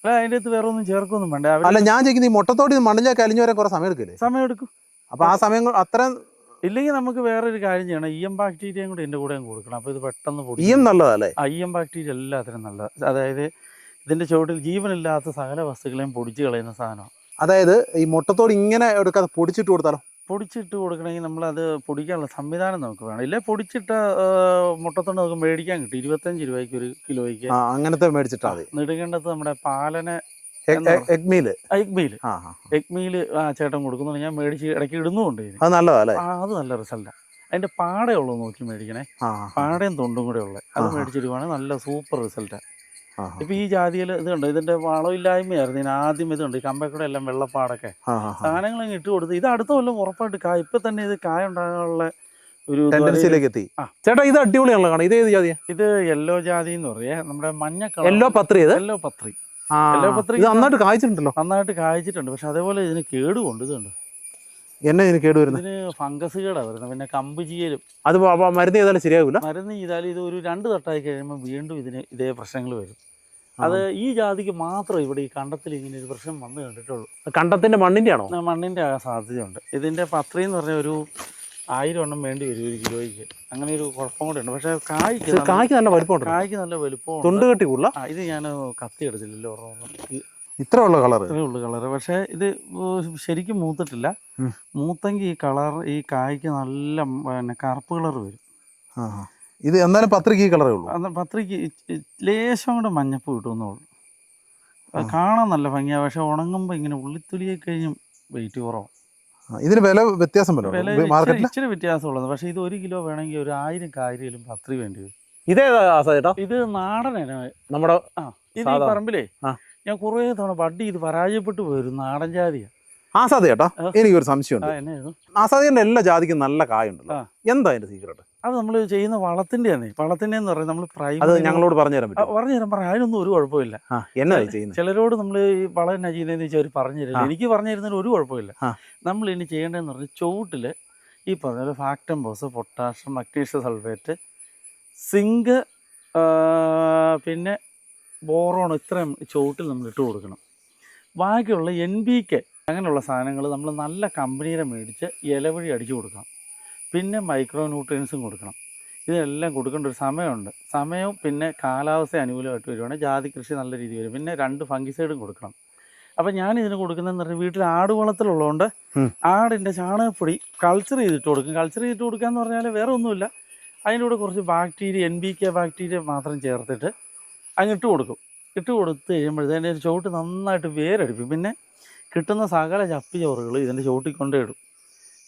അല്ല, അതിൻ്റെ അടുത്ത് വേറെ ഒന്നും ചേർക്കൊന്നും വേണ്ട. അല്ല, ഞാൻ ചോദിക്കുന്നത് ഈ മുട്ടത്തോട് മണ്ണിലേക്ക് അലിഞ്ഞു വരാൻ കുറേ സമയം എടുക്കില്ലേ? സമയം എടുക്കും. അപ്പോൾ ആ സമയം അത്ര ഇല്ലെങ്കിൽ നമുക്ക് വേറൊരു കാര്യം ചെയ്യണം. ഇഎം ബാക്ടീരിയയും കൂടി എൻ്റെ കൂടെ കൊടുക്കണം. അപ്പോൾ ഇത് പെട്ടെന്ന് പൊടി. ഇഎം നല്ലതല്ലേ? ഇഎം ബാക്ടീരിയ എല്ലാത്തിനും നല്ലത്. അതായത് ഇതിൻ്റെ ചുവട്ടിൽ ജീവനില്ലാത്ത സകല വസ്തുക്കളെയും പൊടിച്ച് കളയുന്ന സാധനമാണ്. അതായത് ഈ മുട്ടത്തോട് ഇങ്ങനെ എടുക്കാതെ പൊടിച്ചിട്ട് കൊടുത്താലോ? പൊടിച്ചിട്ട് കൊടുക്കണമെങ്കിൽ നമ്മളത് പൊടിക്കാനുള്ള സംവിധാനം നമുക്ക് വേണം. ഇല്ലേ പൊടിച്ചിട്ട മുട്ടത്തോണ്ട് നമുക്ക് മേടിക്കാൻ കിട്ടും. 25 രൂപയ്ക്ക് ഒരു കിലോയ്ക്ക്. അങ്ങനത്തെ മേടിച്ചിട്ടാ മതി. നെടുങ്കണ്ടത്ത് നമ്മുടെ പാലന എഗ് മീല് ചേട്ടൻ കൊടുക്കുന്നുണ്ട്. ഞാൻ മേടിച്ച് ഇടയ്ക്ക് ഇടുന്നുമുണ്ട്. അത് നല്ലതല്ലേ? അത് നല്ല റിസൾട്ടാണ്. അതിൻ്റെ പാടയുള്ളൂ നോക്കി മേടിക്കണേ. പാടയും തൊണ്ടും കൂടെ ഉള്ളത് അത് മേടിച്ചിടുവാണെങ്കിൽ നല്ല സൂപ്പർ റിസൾട്ടാണ്. ഇപ്പം ഈ ജാതിയിൽ ഇത് കണ്ടോ, ഇതിൻ്റെ വളമില്ലായ്മയായിരുന്നു ഇതിന് ആദ്യം. ഇതുണ്ട് ഈ കമ്പക്കൂടെ എല്ലാം വെള്ളപ്പാടൊക്കെ സാധനങ്ങളങ്ങ് ഇട്ട് കൊടുത്ത് ഇത് അടുത്ത കൊല്ലം ഉറപ്പായിട്ട് കായ. ഇപ്പം തന്നെ ഇത് കായ ഉണ്ടാകാനുള്ള ഒരു ടെൻഡൻസിയിലേക്ക് എത്തി. ചേട്ടാ ഇത് അടിപൊളിയാണല്ലോ കാണാം. ഇത് ഏത് ജാതിയാ? ഇത് യെല്ലോ ജാതി എന്ന് പറയാ. നമ്മുടെ മഞ്ഞ കളർ യെല്ലോ പത്രി. നന്നായിട്ട് കായ്ച്ചിട്ടുണ്ടല്ലോ. നന്നായിട്ട് കായ്ച്ചിട്ടുണ്ട്. പക്ഷെ അതേപോലെ ഇതിന് കേടുകൊണ്ട്. ഇതുണ്ട് എന്നെ ഇതിന് കേട് വരുന്നത്? ഇതിന് ഫംഗസ് കേടാണ് വരുന്നത്. പിന്നെ കമ്പ് ചീയലും. അത് മരുന്ന് ചെയ്താലും ശരിയാകില്ല. മരുന്ന് ചെയ്താലും ഇത് ഒരു 2 തട്ടായി കഴിയുമ്പോൾ വീണ്ടും ഇതിന് ഇതേ പ്രശ്നങ്ങൾ വരും. അത് ഈ ജാതിക്ക് മാത്രം ഇവിടെ ഈ കണ്ടത്തിൽ ഇങ്ങനെ ഒരു പ്രശ്നം വന്ന് കണ്ടിട്ടുള്ളൂ. കണ്ടത്തിന്റെ മണ്ണിന്റെ ആണോ? മണ്ണിന്റെ ആകാൻ സാധ്യതയുണ്ട്. ഇതിന്റെ പത്രി എന്ന് പറഞ്ഞാൽ ഒരു 1000 എണ്ണം വേണ്ടി വരും ഒരു കിലോയ്ക്ക്. അങ്ങനെ ഒരു കുഴപ്പം കൂടെ ഉണ്ട്. പക്ഷെ കായ്ക്ക് നല്ല വലുപ്പമുണ്ട്. കായ്ക്ക് നല്ല വലുപ്പമുണ്ട്. തൊണ്ട് കെട്ടി കൂടുതല. ഇത് ഞാൻ കത്തി എടുത്തില്ലല്ലോ. ഇത്രേ ഉള്ള കളർ. പക്ഷെ ഇത് ശരിക്കും മൂത്തിട്ടില്ല. മൂത്തെങ്കിൽ ഈ കളർ ഈ കായ്ക്ക് നല്ല പിന്നെ കറുപ്പ് കളർ വരും. ഇത് എന്നാലും പത്രിക്ക് ഈ കളറേ ഉള്ളൂ. പത്രിക്ക് ലേശം കൂടെ മഞ്ഞപ്പ് കിട്ടുമെന്നുള്ളൂ. കാണാൻ നല്ല ഭംഗിയാണ്. പക്ഷെ ഉണങ്ങുമ്പോൾ ഇങ്ങനെ ഉള്ളിത്തൊലിയെ കഴിഞ്ഞും വെയിറ്റ് കുറവാണ്. ഇതിന് വില വ്യത്യാസം ഇച്ചിരി വ്യത്യാസമുള്ളത്. പക്ഷെ ഇത് 1 കിലോ വേണമെങ്കിൽ ഒരു 1000 കാര്യം പത്രി വേണ്ടി വരും. ഇതേതാ? ഇത് നാടൻ നമ്മുടെ ഇത് ഈ പറമ്പിലേ ഞാൻ കുറേ തവണ ബഡ് ഇത് പരാജയപ്പെട്ടു പോയൊരു നാടൻ ജാതിയാണ്. ആസാദ് ചേട്ടാ, എനിക്കൊരു സംശയമുണ്ട്. ആസാദിന്റെ എല്ലാ ജാതിക്കും നല്ല കായുണ്ടല്ലോ, എന്താ അതിന്റെ സീക്രട്ട്? അത് നമ്മൾ ചെയ്യുന്ന വളത്തിൻ്റെയാണ്. വളത്തിൻ്റെ എന്ന് പറയുന്നത് നമ്മൾ അത് പ്രൈമറി ഞങ്ങളോട് പറഞ്ഞുതരാൻ പറ്റും. പറഞ്ഞു അതിനൊന്നും ഒരു കുഴപ്പമില്ല. എന്നാ ചെയ്യുന്നത്? ചിലരോട് നമ്മൾ ഈ വളം എന്നാ ചെയ്യുന്നതെന്ന് വെച്ചാൽ അവർ പറഞ്ഞു തരില്ല. എനിക്ക് പറഞ്ഞു തരുന്നതിന് ഒരു കുഴപ്പമില്ല. ആ. നമ്മൾ ഇനി ചെയ്യേണ്ടതെന്ന് പറഞ്ഞാൽ ചുവട്ടിൽ ഈ പറഞ്ഞ പോലെ Factamfos, potassium, magnesium sulphate, zinc, പിന്നെ ബോറോൺ, ഇത്രയും ചുവട്ടിൽ നമ്മൾ ഇട്ട് കൊടുക്കണം. ബാക്കിയുള്ള NPK അങ്ങനെയുള്ള സാധനങ്ങൾ നമ്മൾ നല്ല കമ്പനിയുടെ മേടിച്ച് ഇലവഴി അടിച്ചു കൊടുക്കണം. പിന്നെ മൈക്രോ ന്യൂട്രിയൻസും കൊടുക്കണം. ഇതെല്ലാം കൊടുക്കേണ്ട ഒരു സമയമുണ്ട്. സമയവും പിന്നെ കാലാവസ്ഥ അനുകൂലമായിട്ട് വരുവാണെങ്കിൽ ജാതി കൃഷി നല്ല രീതിയിൽ വരും. പിന്നെ 2 ഫംഗിസൈഡും കൊടുക്കണം. അപ്പം ഞാനിതിന് കൊടുക്കുന്നതെന്ന് പറഞ്ഞാൽ വീട്ടിൽ ആട് വളത്തിലുള്ളതുകൊണ്ട് ആടിൻ്റെ ചാണകപ്പൊടി കൾച്ചർ ചെയ്തിട്ട് കൊടുക്കും. കൾച്ചർ ചെയ്തിട്ട് കൊടുക്കുക എന്ന് പറഞ്ഞാൽ വേറെ ഒന്നുമില്ല, അതിൻ്റെ കൂടെ കുറച്ച് ബാക്ടീരിയ NPK ബാക്ടീരിയ മാത്രം ചേർത്തിട്ട് അങ്ങിട്ട് കൊടുക്കും. ഇട്ട് കൊടുത്ത് കഴിയുമ്പോഴത്തേൻ്റെ ഒരു ചുവട്ട് നന്നായിട്ട് വേരടിപ്പിക്കും. പിന്നെ കിട്ടുന്ന സകല ചപ്പി ചോറുകൾ ഇതിൻ്റെ ചുവട്ടിൽ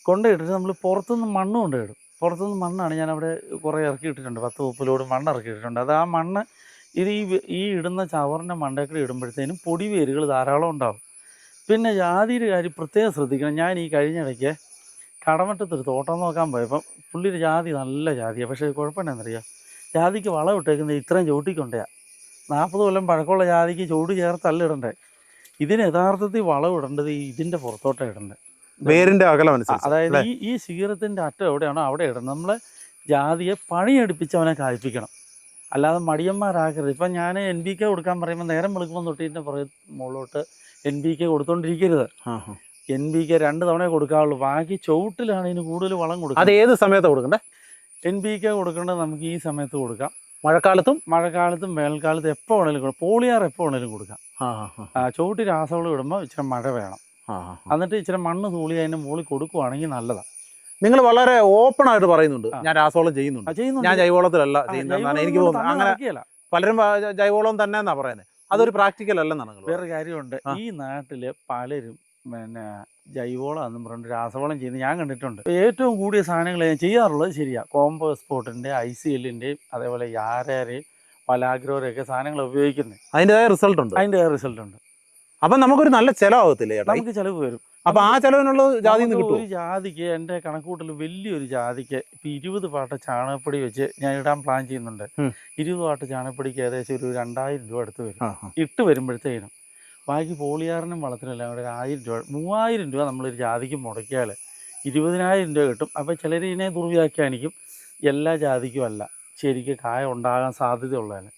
കൊണ്ടുപോയിട്ടിട്ട് നമ്മൾ പുറത്തുനിന്ന് മണ്ണ് കൊണ്ടുപോയിടും. പുറത്തുനിന്ന് മണ്ണാണ് ഞാനവിടെ കുറേ ഇറക്കിയിട്ടിട്ടുണ്ട്. 10-30 ലോഡ് മണ്ണ് ഇറക്കിയിട്ടുണ്ട്. അത് ആ മണ്ണ് ഇത് ഈ ഇടുന്ന ചവറിൻ്റെ മണ്ടേക്കൂടി ഇടുമ്പോഴത്തേനും പൊടി വേരുകൾ ധാരാളം ഉണ്ടാവും. പിന്നെ ജാതിയുടെ കാര്യം പ്രത്യേകം ശ്രദ്ധിക്കണം. ഞാൻ ഈ കഴിഞ്ഞിടയ്ക്ക് കടമറ്റത്തൊരു തോട്ടം നോക്കാൻ പോയപ്പം പുള്ളിയുടെ ജാതി നല്ല ജാതിയാണ്. പക്ഷേ കുഴപ്പം എന്നാണെന്നറിയാം, ജാതിക്ക് വളം ഇട്ടേക്കുന്നത് ഇത്രയും ചുവട്ടിക്കൊണ്ടയാണ്. 40 കൊല്ലം പഴക്കമുള്ള ജാതിക്ക് ചുവട് ചേർത്തല്ല ഇടണ്ടേ. ഇതിന് യഥാർത്ഥത്തിൽ വളം ഇടേണ്ടത് ഇതിൻ്റെ പുറത്തോട്ടാണ് ഇടേണ്ടത്, വേരിൻ്റെ അകലം അനുസരിച്ച്. അതായത് ഈ ശീലത്തിൻ്റെ അറ്റം എവിടെയാണോ അവിടെ ഇടണം. നമ്മൾ ജാതിയെ പണിയെടുപ്പിച്ച് അവനെ കായ്പ്പിക്കണം, അല്ലാതെ മടിയന്മാരാക്കരുത്. ഇപ്പം ഞാൻ NPK കൊടുക്കാൻ പറയുമ്പോൾ നേരം വെളുക്കുമ്പോൾ തൊട്ടിൻ്റെ മുകളിലോട്ട് NPK കൊടുത്തോണ്ടിരിക്കരുത്. NPK 2 തവണ കൊടുക്കാവുള്ളൂ. ബാക്കി ചുവട്ടിലാണ് ഇതിന് കൂടുതൽ വളം കൊടുക്കുക. അത് ഏത് സമയത്താണ് കൊടുക്കണ്ടേ? NPK കൊടുക്കേണ്ടത് നമുക്ക് ഈ സമയത്ത് കൊടുക്കാം. മഴക്കാലത്തും വേനൽക്കാലത്തും എപ്പോൾ വേണേലും കൊടുക്കാം. പോളിയാർ എപ്പോൾ വേണേലും കൊടുക്കാം. ചുവട്ടി രാസവളം ഇടുമ്പോൾ ഇച്ചിരി മഴ വേണം. എന്നിട്ട് ഇച്ചിരി മണ്ണ് തൂളി അതിൻ്റെ മുകളിൽ കൊടുക്കുവാണെങ്കിൽ നല്ലതാണ്. നിങ്ങൾ വളരെ ഓപ്പൺ ആയിട്ട് പറയുന്നുണ്ട്, ഞാൻ രാസവളം ചെയ്യുന്നുണ്ട്, ഞാൻ ജൈവവളത്തിലല്ല ചെയ്യുന്നതെന്നാണ് എനിക്ക് തോന്നുന്നത്. അങ്ങനെ പലരും ജൈവവളം തന്നെ എന്നാ പറയുന്നത്. അതൊരു പ്രാക്ടിക്കൽ അല്ലെന്നാണ്. വേറെ കാര്യമുണ്ട്, ഈ നാട്ടിൽ പലരും പിന്നെ ജൈവവളം എന്നും പറഞ്ഞിട്ട് രാസവളം ചെയ്യുന്നത് ഞാൻ കണ്ടിട്ടുണ്ട്. ഏറ്റവും കൂടിയ സാധനങ്ങൾ ഞാൻ ചെയ്യാറുള്ളത് ശരിയാണ്. കോമ്പോസ്പോർട്ടിൻ്റെ, ICLൻ്റെയും അതേപോലെ യാരേരെയും പലാഗ്രോരെയൊക്കെ സാധനങ്ങൾ ഉപയോഗിക്കുന്നത്. അതിൻ്റെതായ റിസൾട്ട് ഉണ്ട്. അപ്പം നമുക്കൊരു നല്ല ചിലവാകത്തില്ലേ ചേട്ടാ? നമുക്ക് ചിലവ് വരും. അപ്പം ആ ചിലവിനുള്ള ജാതി കിട്ടും. ഒരു ജാതിക്ക് എൻ്റെ കണക്കൂട്ടൽ വലിയൊരു ജാതിക്ക് ഇപ്പം 20 പാട്ട ചാണകപ്പൊടി വെച്ച് ഞാൻ ഇടാൻ പ്ലാൻ ചെയ്യുന്നുണ്ട്. 20 പാട്ട ചാണകപ്പൊടിക്ക് ഏകദേശം ഒരു 2000 രൂപ അടുത്ത് വരും. ഇട്ട് വരുമ്പോഴത്തേനും ബാക്കി പോളിയാറിനും വളത്തിനെല്ലാം കൂടെ 1000 രൂപ 3000 രൂപ നമ്മളൊരു ജാതിക്ക് മുടക്കിയാൽ 20,000 രൂപ കിട്ടും. അപ്പോൾ ചിലർ ഇതിനെ ദുർവ്യാഖ്യാനിക്കും. എല്ലാ ജാതിക്കും അല്ല, ശരിക്കും കായ ഉണ്ടാകാൻ സാധ്യതയുള്ളതാണ്.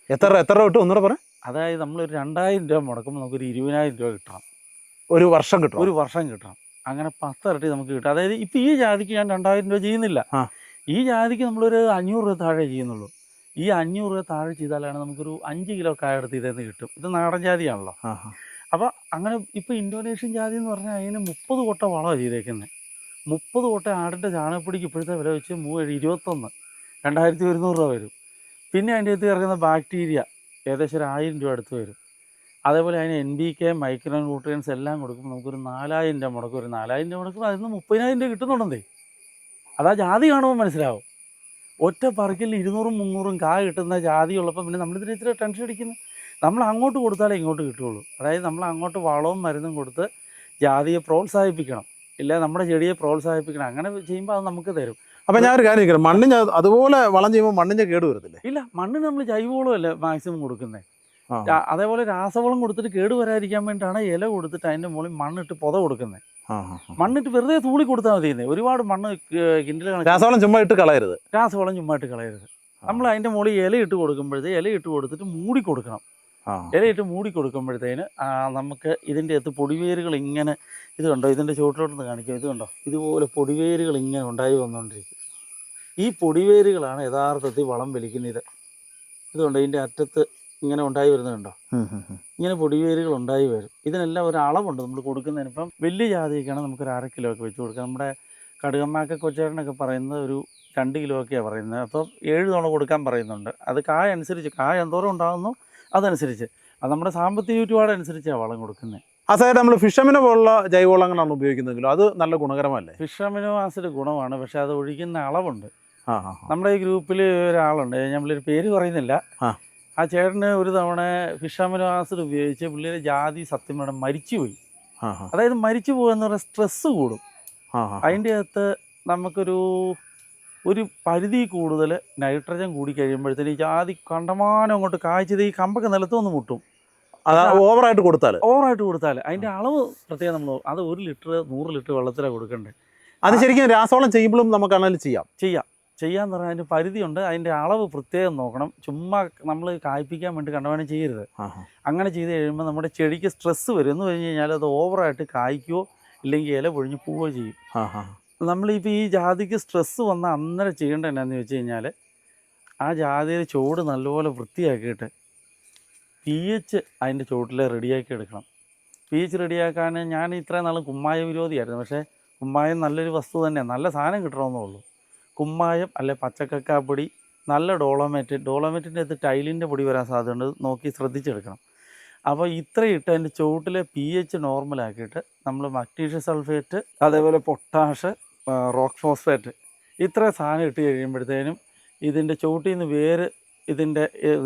എത്ര രൂപ കിട്ടും ഒന്നുകൂടെ പറയാം? അതായത് നമ്മളൊരു 2000 രൂപ മുടക്കുമ്പോൾ നമുക്കൊരു 20,000 രൂപ കിട്ടണം. ഒരു വർഷം കിട്ടണം. അങ്ങനെ 10 ഇരട്ടി നമുക്ക് കിട്ടും. അതായത് ഇപ്പം ഈ ജാതിക്ക് ഞാൻ 2000 രൂപ ചെയ്യുന്നില്ല. ഈ ജാതിക്ക് നമ്മളൊരു 500 രൂപ താഴെ ചെയ്യുന്നുള്ളൂ. ഈ 500 രൂപ താഴെ ചെയ്താലാണ് നമുക്കൊരു 5 കിലോ കായ എടുത്ത് ഇതെന്ന് കിട്ടും. ഇത് നാടൻ ജാതിയാണല്ലോ. അപ്പോൾ അങ്ങനെ ഇപ്പോൾ ഇന്തോനേഷ്യൻ ജാതി എന്ന് പറഞ്ഞാൽ അതിന് 30 കൊട്ട വളമാണ് ചെയ്തേക്കുന്നത്. 30 കൊട്ട ആടിൻ്റെ ചാണകപ്പൊടിക്ക് ഇപ്പോഴത്തെ വില വെച്ച് 21 2100 രൂപ വരും. പിന്നെ അതിൻ്റെ അകത്ത് ഇറങ്ങുന്ന ബാക്ടീരിയ ഏകദേശം ഒരു 1000 രൂപ അടുത്ത് വരും. അതേപോലെ അതിന് NPK, മൈക്രോ ന്യൂട്രിയൻസ് എല്ലാം കൊടുക്കുമ്പോൾ നമുക്കൊരു 4000 രൂപ മുടക്കും. ഒരു 4000 രൂപ മുടക്കുമ്പോൾ അതിൽ നിന്ന് 30,000 രൂപ കിട്ടുന്നുണ്ടെന്നേ. അതാ ജാതി കാണുമ്പോൾ മനസ്സിലാവും. ഒറ്റ പറക്കിൽ 200-300 കായ കിട്ടുന്ന ജാതി ഉള്ളപ്പോൾ പിന്നെ നമ്മളിതിന് ഇത്ര ടെൻഷൻ അടിക്കുന്നു. നമ്മൾ അങ്ങോട്ട് കൊടുത്താലേ ഇങ്ങോട്ട് കിട്ടുള്ളൂ. അതായത് നമ്മൾ അങ്ങോട്ട് വളവും മരുന്നും കൊടുത്ത് ജാതിയെ പ്രോത്സാഹിപ്പിക്കണം, ഇല്ല നമ്മുടെ ചെടിയെ പ്രോത്സാഹിപ്പിക്കണം. അങ്ങനെ ചെയ്യുമ്പോൾ അത് നമുക്ക് തരും. അപ്പം ഞാൻ ഒരു കാര്യം ചോദിക്കണം, മണ്ണിന് അതുപോലെ വളം ചെയ്യുമ്പോൾ മണ്ണിന് കേട് വരത്തില്ലേ? ഇല്ല, മണ്ണിന് നമ്മൾ ജൈവവളമല്ലേ മാക്സിമം കൊടുക്കുന്നത്. അതേപോലെ രാസവളം കൊടുത്തിട്ട് കേട് വരാതിരിക്കാൻ വേണ്ടിയിട്ടാണ് ഇല കൊടുത്തിട്ട് അതിൻ്റെ മുകളിൽ മണ്ണിട്ട് പൊത കൊടുക്കുന്നത്. മണ്ണിട്ട് വെറുതെ തൂളി കൊടുത്താൽ മതി. ഒരുപാട് മണ്ണ് കിൻഡിൽ രാസവളം ചുമ്മാ ഇട്ട് കളയരുത്. നമ്മൾ അതിൻ്റെ മുകളിൽ ഇലയിട്ട് കൊടുക്കുമ്പോഴത്തേ ഇലയിട്ട് കൊടുത്തിട്ട് മൂടി കൊടുക്കണം. ഇലയിട്ട് മൂടി കൊടുക്കുമ്പോഴത്തേന് നമുക്ക് ഇതിൻ്റെ അകത്ത് പൊടിവേരുകൾ ഇങ്ങനെ, ഇത് കണ്ടോ, ഇതിൻ്റെ ചുവട്ടിലോട്ടൊന്ന് കാണിക്കാം. ഇത് കണ്ടോ, ഇതുപോലെ പൊടിവേരുകൾ ഇങ്ങനെ ഉണ്ടായി വന്നുകൊണ്ടിരിക്കും. ഈ പൊടിവേരുകളാണ് യഥാർത്ഥത്തിൽ വളം വലിക്കുന്നത്. ഇതുകൊണ്ടോ ഇതിൻ്റെ അറ്റത്ത് ഇങ്ങനെ ഉണ്ടായി വരുന്നുണ്ടോ, ഇങ്ങനെ പൊടിവേരുകൾ ഉണ്ടായി വരും. ഇതിനെല്ലാം ഒരു അളവുണ്ട് നമ്മൾ കൊടുക്കുന്നതിന്. ഇപ്പം വലിയ ജാതിയൊക്കെയാണ് നമുക്കൊരു 1/2 കിലോ ഒക്കെ വെച്ച് കൊടുക്കാം. നമ്മുടെ കടുകമ്മാക്ക കൊച്ചേട്ടനൊക്കെ പറയുന്നത് ഒരു 2 കിലോ ഒക്കെയാണ് പറയുന്നത്. അപ്പം 7 തവണ കൊടുക്കാൻ പറയുന്നുണ്ട്. അത് കായ അനുസരിച്ച്, കായ എന്തോരം ഉണ്ടാകുന്നു അതനുസരിച്ച്, അത് നമ്മുടെ സാമ്പത്തിക ചുറ്റുപാട് അനുസരിച്ചാണ് വളം കൊടുക്കുന്നത്. അതായത് നമ്മൾ ഫിഷ് അമിനോ പോലുള്ള ജൈവവളങ്ങളാണ് ഉപയോഗിക്കുന്നതെങ്കിലും അത് നല്ല ഗുണകരമല്ലേ? ഫിഷ് അമിനോ ആസിഡ് ഗുണമാണ്, പക്ഷേ അത് ഒഴിക്കുന്ന അളവുണ്ട്. നമ്മുടെ ഈ ഗ്രൂപ്പിൽ ഒരാളുണ്ട്, നമ്മളൊരു പേര് പറയുന്നില്ല. ആ ചേട്ടന് ഒരു തവണ ഫിഷ് അമിനോ ആസിഡ് ഉപയോഗിച്ച് പുള്ളിയുടെ ജാതി സത്യം വേണം മരിച്ചുപോയി. അതായത് മരിച്ചു പോകുക എന്ന് പറഞ്ഞാൽ സ്ട്രെസ്സ് കൂടും. അതിൻ്റെ അകത്ത് നമുക്കൊരു ഒരു പരിധി കൂടുതൽ നൈട്രജൻ കൂടി കഴിയുമ്പോഴത്തേന് ഈ ജാതി കണ്ടമാനം അങ്ങോട്ട് കായ്ച്ചത് ഈ കമ്പൊക്കെ നിലത്തൊന്ന് മുട്ടും. അത് ഓവറായിട്ട് കൊടുത്താൽ അതിൻ്റെ അളവ് പ്രത്യേകം നമ്മൾ അത് 1 ലിറ്റർ 100 ലിറ്റർ വെള്ളത്തിലാണ് കൊടുക്കേണ്ടത്. അത് ശരിക്കും രാസവളം ചെയ്യുമ്പോഴും നമുക്കാണെങ്കിലും ചെയ്യാന്ന് പറഞ്ഞാൽ അതിൻ്റെ പരിധിയുണ്ട്. അതിൻ്റെ അളവ് പ്രത്യേകം നോക്കണം. ചുമ്മാ നമ്മൾ കായ്പ്പിക്കാൻ വേണ്ടി കണ്ടമാനം ചെയ്യരുത്. അങ്ങനെ ചെയ്ത് കഴിയുമ്പോൾ നമ്മുടെ ചെടിക്ക് സ്ട്രെസ്സ് വരും. എന്ന് പറഞ്ഞു കഴിഞ്ഞാൽ അത് ഓവറായിട്ട് കായ്ക്കുകയോ ഇല്ലെങ്കിൽ ഇല പൊഴിഞ്ഞ് പോവുകയോ ചെയ്യും. നമ്മളിപ്പോൾ ഈ ജാതിക്ക് സ്ട്രെസ്സ് വന്ന അന്നേരം ചെയ്യേണ്ടത് എന്നാന്ന് വെച്ച് കഴിഞ്ഞാൽ ആ ജാതിയുടെ ചുവട് നല്ലപോലെ വൃത്തിയാക്കിയിട്ട് pH അതിൻ്റെ ചുവട്ടിൽ റെഡിയാക്കി എടുക്കണം. pH റെഡിയാക്കാൻ ഞാൻ ഇത്രയും നാളും കുമ്മായ വിരോധിയായിരുന്നു. പക്ഷേ കുമ്മായം നല്ലൊരു വസ്തു തന്നെയാണ്, നല്ല സാധനം കിട്ടണമെന്നേ ഉള്ളൂ. കുമ്മായം അല്ലെ പച്ചക്കക്കാപ്പൊടി, നല്ല ഡോളോമേറ്റിൻ്റെ അകത്ത് ടൈലിൻ്റെ പൊടി വരാൻ സാധ്യതയുണ്ട്, നോക്കി ശ്രദ്ധിച്ചെടുക്കണം. അപ്പോൾ ഇത്രയിട്ട് അതിൻ്റെ ചുവട്ടിലെ pH നോർമലാക്കിയിട്ട് നമ്മൾ മഗ്നീഷ്യം സൾഫേറ്റ്, അതേപോലെ പൊട്ടാഷ്, റോക്ക് ഫോസ്ഫേറ്റ് ഇത്ര സാധനം ഇട്ട് കഴിയുമ്പോഴത്തേനും ഇതിൻ്റെ ചുവട്ടിൽ നിന്ന് വേര് ഇതിൻ്റെ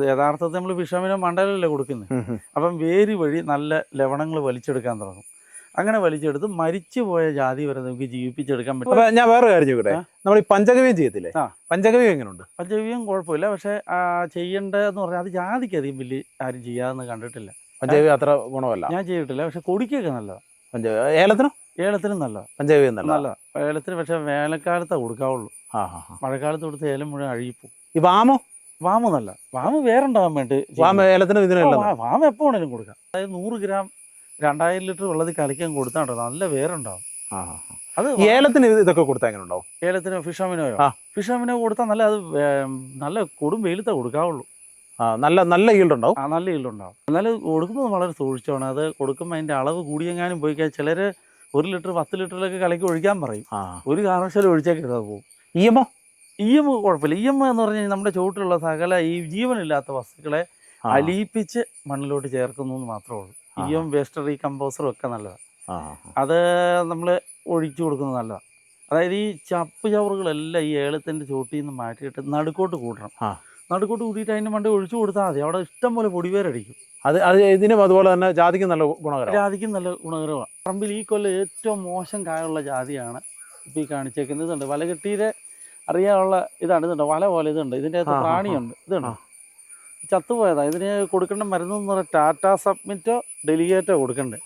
യഥാർത്ഥത്തിൽ നമ്മൾ വിഷമിനോ മണ്ടലല്ലേ കൊടുക്കുന്നത്. അപ്പം വേര് വഴി നല്ല ലവണങ്ങൾ വലിച്ചെടുക്കാൻ തുടങ്ങും. അങ്ങനെ വലിച്ചെടുത്ത് മരിച്ചു പോയ ജാതി വരെ നമുക്ക് ജീവിപ്പിച്ചെടുക്കാൻ പറ്റും. അപ്പോൾ ഞാൻ വേറെ കാര്യം ചോദിക്കട്ടെ, നമ്മൾ ഈ പഞ്ചഗവ്യം ചെയ്യത്തില്ലേ? പഞ്ചഗവ്യം എങ്ങനെയുണ്ട്? പഞ്ചഗവ്യം കുഴപ്പമില്ല, പക്ഷേ ചെയ്യേണ്ടതെന്ന് പറഞ്ഞാൽ അത് ജാതിക്ക് അധികം വലിയ ആരും ചെയ്യാമെന്ന് കണ്ടിട്ടില്ല. പഞ്ചഗവ്യം അത്ര ഗുണമല്ല, ഞാൻ ചെയ്തിട്ടില്ല. പക്ഷെ കൊടിക്കൊക്കെ നല്ലതാണ്. ഏലത്തിനും നല്ലതാണ്. പഞ്ചഗവ്യം നല്ലതാണ് ഏലത്തിന്. പക്ഷേ വേനൽക്കാലത്താണ് കൊടുക്കാവുള്ളൂ. മഴക്കാലത്ത് കൊടുത്ത് ഏലം മുഴുവൻ അഴുകിപ്പോവും. ഈ വാമ നല്ല വാമ വേറെ ഉണ്ടാകാൻ വേണ്ടി വാമ എപ്പോൾ വേണേലും കൊടുക്കാം. അതായത് 100 ഗ്രാം 2000 ലിറ്റർ വെള്ളത്തിൽ കലക്കാൻ കൊടുത്താൽ നല്ല വേറുണ്ടാവും. അത് ഏലത്തിന് ഇതൊക്കെ കൊടുത്താൽ എങ്ങനെ ഉണ്ടാവും? ഏലത്തിന് ഫിഷ് അമിനോ കൊടുത്താൽ നല്ല അത് നല്ല കൊടും വെയിലത്തെ കൊടുക്കാവുള്ളൂ. നല്ല ഈൽഡ് ഉണ്ടാവും. നല്ല ഈൽഡ് ഉണ്ടാവും. എന്നാലും കൊടുക്കുന്നത് വളരെ സൂക്ഷിച്ചാണ്. അത് കൊടുക്കുമ്പോൾ അതിൻ്റെ അളവ് കൂടിയെങ്ങാനും പോയി കഴിഞ്ഞാൽ ചിലർ 1 ലിറ്റർ 10 ലിറ്ററിലൊക്കെ കലക്കി ഒഴിക്കാൻ പറയും. ഒരു കാരണവശാലും ഒഴിച്ചേക്കരുത്, അത് പോകും. EM കുഴപ്പമില്ല. EM എന്ന് പറഞ്ഞു കഴിഞ്ഞാൽ നമ്മുടെ ചുവട്ടിലുള്ള സകല ഈ ജീവനില്ലാത്ത വസ്തുക്കളെ അലിയിപ്പിച്ച് മണ്ണിലോട്ട് ചേർക്കുന്നു എന്ന് മാത്രമേ ഉള്ളൂ. EM വേസ്റ്റ് റീകമ്പോസറും ഒക്കെ നല്ലതാണ്. അത് നമ്മൾ ഒഴിച്ചു കൊടുക്കുന്നത് നല്ലതാണ്. അതായത് ഈ ചപ്പ് ചവറുകളെല്ലാം ഈ ഏലത്തിൻ്റെ ചുവട്ടിൽ നിന്ന് മാറ്റിയിട്ട് നടുക്കോട്ട് കൂട്ടണം. നടുക്കോട്ട് കൂട്ടിയിട്ട് അതിൻ്റെ മണ്ട ഒഴിച്ചു കൊടുത്താൽ മതി. അവിടെ ഇഷ്ടം പോലെ പൊടിവേരടിക്കും. അത് ഇതിനും അതുപോലെ തന്നെ ജാതിക്കും നല്ല ഗുണകരമാണ്. പറമ്പിൽ ഈ കൊല്ലം ഏറ്റവും മോശം കായുള്ള ജാതിയാണ് ഇപ്പോൾ ഈ കാണിച്ചേക്കുന്നത്. ഇതുണ്ട് വലകെട്ടിയിലെ അറിയാനുള്ള ഇതാണ്. ഇതുണ്ട് വല പോലെ ഇതുണ്ട്. ഇതിൻ്റെ അകത്ത് പ്രാണിയുണ്ട്. ഇതുണ്ട് ചത്തുപോയതാണ്. ഇതിന് കൊടുക്കേണ്ട മരുന്നെന്ന് പറഞ്ഞാൽ ടാറ്റ സബ്മിറ്റോ ഡെലിഗേറ്റോ കൊടുക്കണ്ടേ.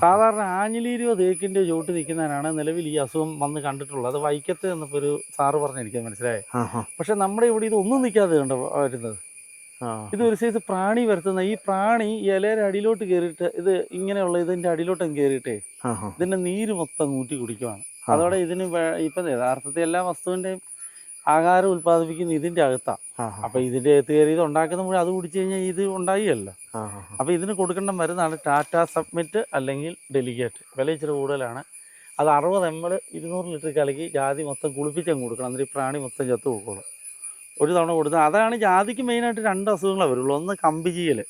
സാധാരണ ആഞ്ഞിലീരിയോ തേക്കിൻ്റെയോ ചുവട്ട് നിൽക്കുന്നതിനാണ് നിലവിൽ ഈ അസുഖം വന്ന് കണ്ടിട്ടുള്ളത്. അത് വൈക്കത്ത് എന്നപ്പോൾ ഒരു സാറ് പറഞ്ഞ് എനിക്ക് മനസ്സിലായി. പക്ഷെ നമ്മുടെ ഇവിടെ ഇത് ഒന്നും നിൽക്കാതെ കണ്ടോ വരുന്നത്. ഇത് ഒരു സൈസ് പ്രാണി വരുത്തുന്ന ഈ പ്രാണി ഇലയുടെ അടിയിലോട്ട് കയറിയിട്ട് ഇത് ഇങ്ങനെയുള്ള ഇതിൻ്റെ അടിയിലോട്ടും കയറിയിട്ടേ ഇതിൻ്റെ നീര് മൊത്തം ഊറ്റി കുടിക്കുവാണ്. അതോടെ ഇതിന് ഇപ്പം യഥാർത്ഥത്തിൽ എല്ലാ വസ്തുവിൻ്റെയും ആഹാരം ഉൽപ്പാദിപ്പിക്കുന്ന ഇതിൻ്റെ അകത്താണ്. അപ്പം ഇതിൻ്റെ അകത്ത് കയറി ഇത് ഉണ്ടാക്കുന്ന മുഴുവൻ അത് കുടിച്ചു കഴിഞ്ഞാൽ ഇത് ഉണ്ടായില്ല. അപ്പോൾ ഇതിന് കൊടുക്കേണ്ട മരുന്നാണ് ടാറ്റ സബ്മിറ്റ് അല്ലെങ്കിൽ ഡെലിഗേറ്റ്. വില ഇച്ചിരി കൂടുതലാണ്. അത് 60 ml 200 ലിറ്റർ കലക്കി ജാതി മൊത്തം കുളിപ്പിച്ചങ്ങ് കൊടുക്കണം. എന്നിട്ട് ഈ പ്രാണി മൊത്തം ചത്തു പോയിക്കോളും. ഒരു തവണ കൊടുത്താൽ അതാണ് ജാതിക്ക് മെയിനായിട്ട് 2 അസുഖങ്ങളാണ് വരുള്ളൂ. ഒന്ന് കമ്പിചീയൽ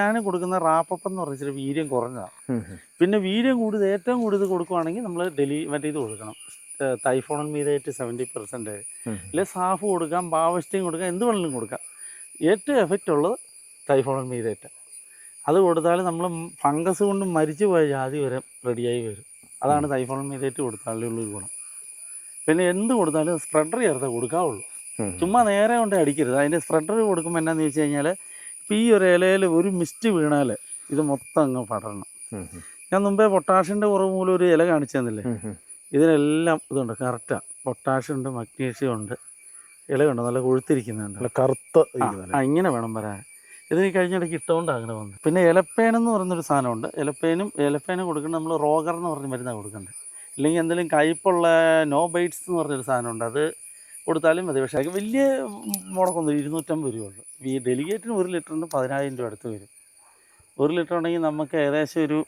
ഞാൻ കൊടുക്കുന്ന റാപ്പപ്പം എന്ന് പറഞ്ഞിട്ട് വീര്യം കുറഞ്ഞതാണ്. പിന്നെ വീര്യം കൂടുതൽ ഏറ്റവും കൂടുതൽ കൊടുക്കുകയാണെങ്കിൽ നമ്മൾ മറ്റേ ഇത് കൊടുക്കണം, തൈഫോണൽ മീതേറ്റ് 70%. ഇല്ലെ സാഫ് കൊടുക്കാം, ബാവസ്റ്റിങ് കൊടുക്കാം, എന്ത് വേണമെങ്കിലും കൊടുക്കാം. ഏറ്റവും എഫക്റ്റ് ഉള്ളത് തൈഫോണൽ മീതേറ്റ്. അത് കൊടുത്താൽ നമ്മൾ ഫംഗസ് കൊണ്ട് മരിച്ചു പോയ ജാതി വരെ റെഡിയായി വരും. അതാണ് തൈഫോണൽ മീതേറ്റ് കൊടുത്താലുള്ള ഗുണം. പിന്നെ എന്ത് കൊടുത്താലും സ്പ്രെഡർ ചേർത്തേ കൊടുക്കാവുള്ളൂ. ചുമ്മാ നേരെ കൊണ്ട് അടിക്കരുത്. അതിൻ്റെ സ്പ്രെഡർ കൊടുക്കുമ്പോൾ എന്നാന്ന് വെച്ച് കഴിഞ്ഞാൽ ഇപ്പോൾ ഈ ഒരു ഇലയിൽ ഒരു മിസ്റ്റ് വീണാൽ ഇത് മൊത്തം അങ്ങ് പടരണം. ഞാൻ മുമ്പേ പൊട്ടാഷിൻ്റെ കുറവ് മൂലം ഒരു ഇല കാണിച്ചു തന്നില്ലേ, ഇതിനെല്ലാം ഇതുണ്ട് കറക്റ്റാണ്. പൊട്ടാഷ്യം ഉണ്ട്, മഗ്നീഷ്യം ഉണ്ട്, ഇലയുണ്ട് നല്ല കൊഴുത്തിരിക്കുന്നുണ്ട്, കറുത്ത്. ഇങ്ങനെ വേണം വരാൻ. ഇതിന് കഴിഞ്ഞിടയ്ക്ക് ഇട്ടുകൊണ്ടാണ് അങ്ങനെ വന്നത്. പിന്നെ ഇലപ്പേനെന്ന് പറയുന്നൊരു സാധനമുണ്ട്. ഇലപ്പേന് കൊടുക്കേണ്ടത് നമ്മൾ റോഗർ എന്ന് പറഞ്ഞ് മരുന്നാണ് കൊടുക്കേണ്ടത്. ഇല്ലെങ്കിൽ എന്തെങ്കിലും കയ്പുള്ള നോ ബൈറ്റ്സ് എന്ന് പറഞ്ഞൊരു സാധനമുണ്ട്, അത് കൊടുത്താലും മതി. പക്ഷേ അത് വലിയ മുടക്കൊന്നും 250 രൂപയുള്ളൂ. ഈ ഡെലിഗേറ്റിന് 1 ലിറ്ററിന് 10,000 രൂപ അടുത്ത് വരും. 1 ലിറ്റർ ഉണ്ടെങ്കിൽ നമുക്ക് ഏകദേശം ഒരു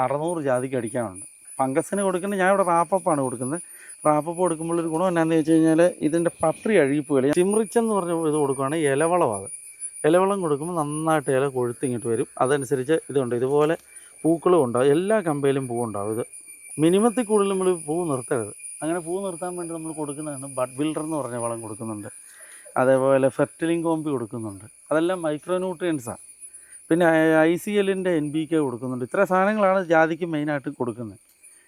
600 ജാതിക്ക് അടിക്കാനുണ്ട്. ഫംഗസിന് കൊടുക്കുന്നത് ഞാൻ ഇവിടെ റാപ്പപ്പാണ് കൊടുക്കുന്നത്. റാപ്പപ്പ് കൊടുക്കുമ്പോൾ ഒരു ഗുണം എന്നാന്ന് വെച്ച് കഴിഞ്ഞാൽ ഇതിൻ്റെ പത്രി അഴുകിപ്പോയില്ല. ചിമ്രിച്ചെന്ന് പറഞ്ഞ ഇത് കൊടുക്കുകയാണെങ്കിൽ ഇലവളമാണ്. ഇലവളം കൊടുക്കുമ്പോൾ നന്നായിട്ട് ഇല കൊഴുത്ത് ഇങ്ങോട്ട് വരും. അതനുസരിച്ച് ഇതുണ്ട്, ഇതുപോലെ പൂക്കളും ഉണ്ടാവും. എല്ലാ കമ്പയിലും പൂവുണ്ടാവും. ഇത് മിനിമത്തിൽ കൂടുതൽ നമ്മൾ പൂ നിർത്തരുത്. അങ്ങനെ പൂ നിർത്താൻ വേണ്ടി നമ്മൾ കൊടുക്കുന്നതാണ് ബഡ് ബിൽഡർ എന്ന് പറഞ്ഞ വളം കൊടുക്കുന്നുണ്ട്. അതേപോലെ ഫെർട്ടിലിംഗ് കോമ്പി കൊടുക്കുന്നുണ്ട്. അതെല്ലാം മൈക്രോ ന്യൂട്രിയൻസാണ്. പിന്നെ ICLൻ്റെ NPK കൊടുക്കുന്നുണ്ട്. ഇത്ര സാധനങ്ങളാണ് ജാതിക്ക് മെയിനായിട്ട് കൊടുക്കുന്നത്.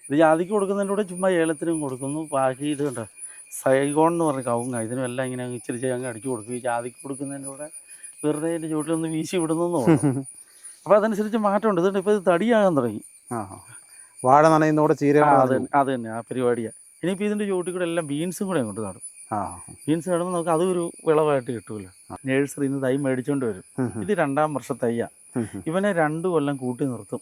ഇത് ജാതിക്ക് കൊടുക്കുന്നതിൻ്റെ കൂടെ ചുമ്മാ ഏലത്തിനും കൊടുക്കുന്നു. ബാക്കി ഇത് കണ്ടോ സൈഗോൺ എന്ന് പറഞ്ഞ കവുങ്ങ, ഇതിനും എല്ലാം ഇങ്ങനെ ഇച്ചിരി അങ്ങ് അടിച്ചു കൊടുക്കും. ഈ ജാതിക്ക് കൊടുക്കുന്നതിൻ്റെ കൂടെ വെറുതെ അതിൻ്റെ ചുവട്ടിലൊന്ന് വീശി വിടുന്നു. അപ്പോൾ അതനുസരിച്ച് മാറ്റമുണ്ട്. ഇതുകൊണ്ട് ഇപ്പോൾ ഇത് തടിയാകാൻ തുടങ്ങി. വാഴ നനയുന്നതോടെ ചീര. അത് തന്നെ ആ പരിപാടിയാണ്. ഇനിയിപ്പോൾ ഇതിൻ്റെ ചുവട്ടിൽ കൂടെ എല്ലാം ബീൻസും കൂടെ അങ്ങോട്ട് നടും. ബീൻസ് നടുമ്പോൾ നമുക്ക് അതൊരു വിളവായിട്ട് കിട്ടുമല്ലോ. നഴ്സറിയിൽ നിന്ന് തൈ മേടിച്ചുകൊണ്ട് വരും. ഇത് 2ാം വർഷ തയ്യാണ്. ഇവനെ 2 കൊല്ലം കൂട്ടി നിർത്തും.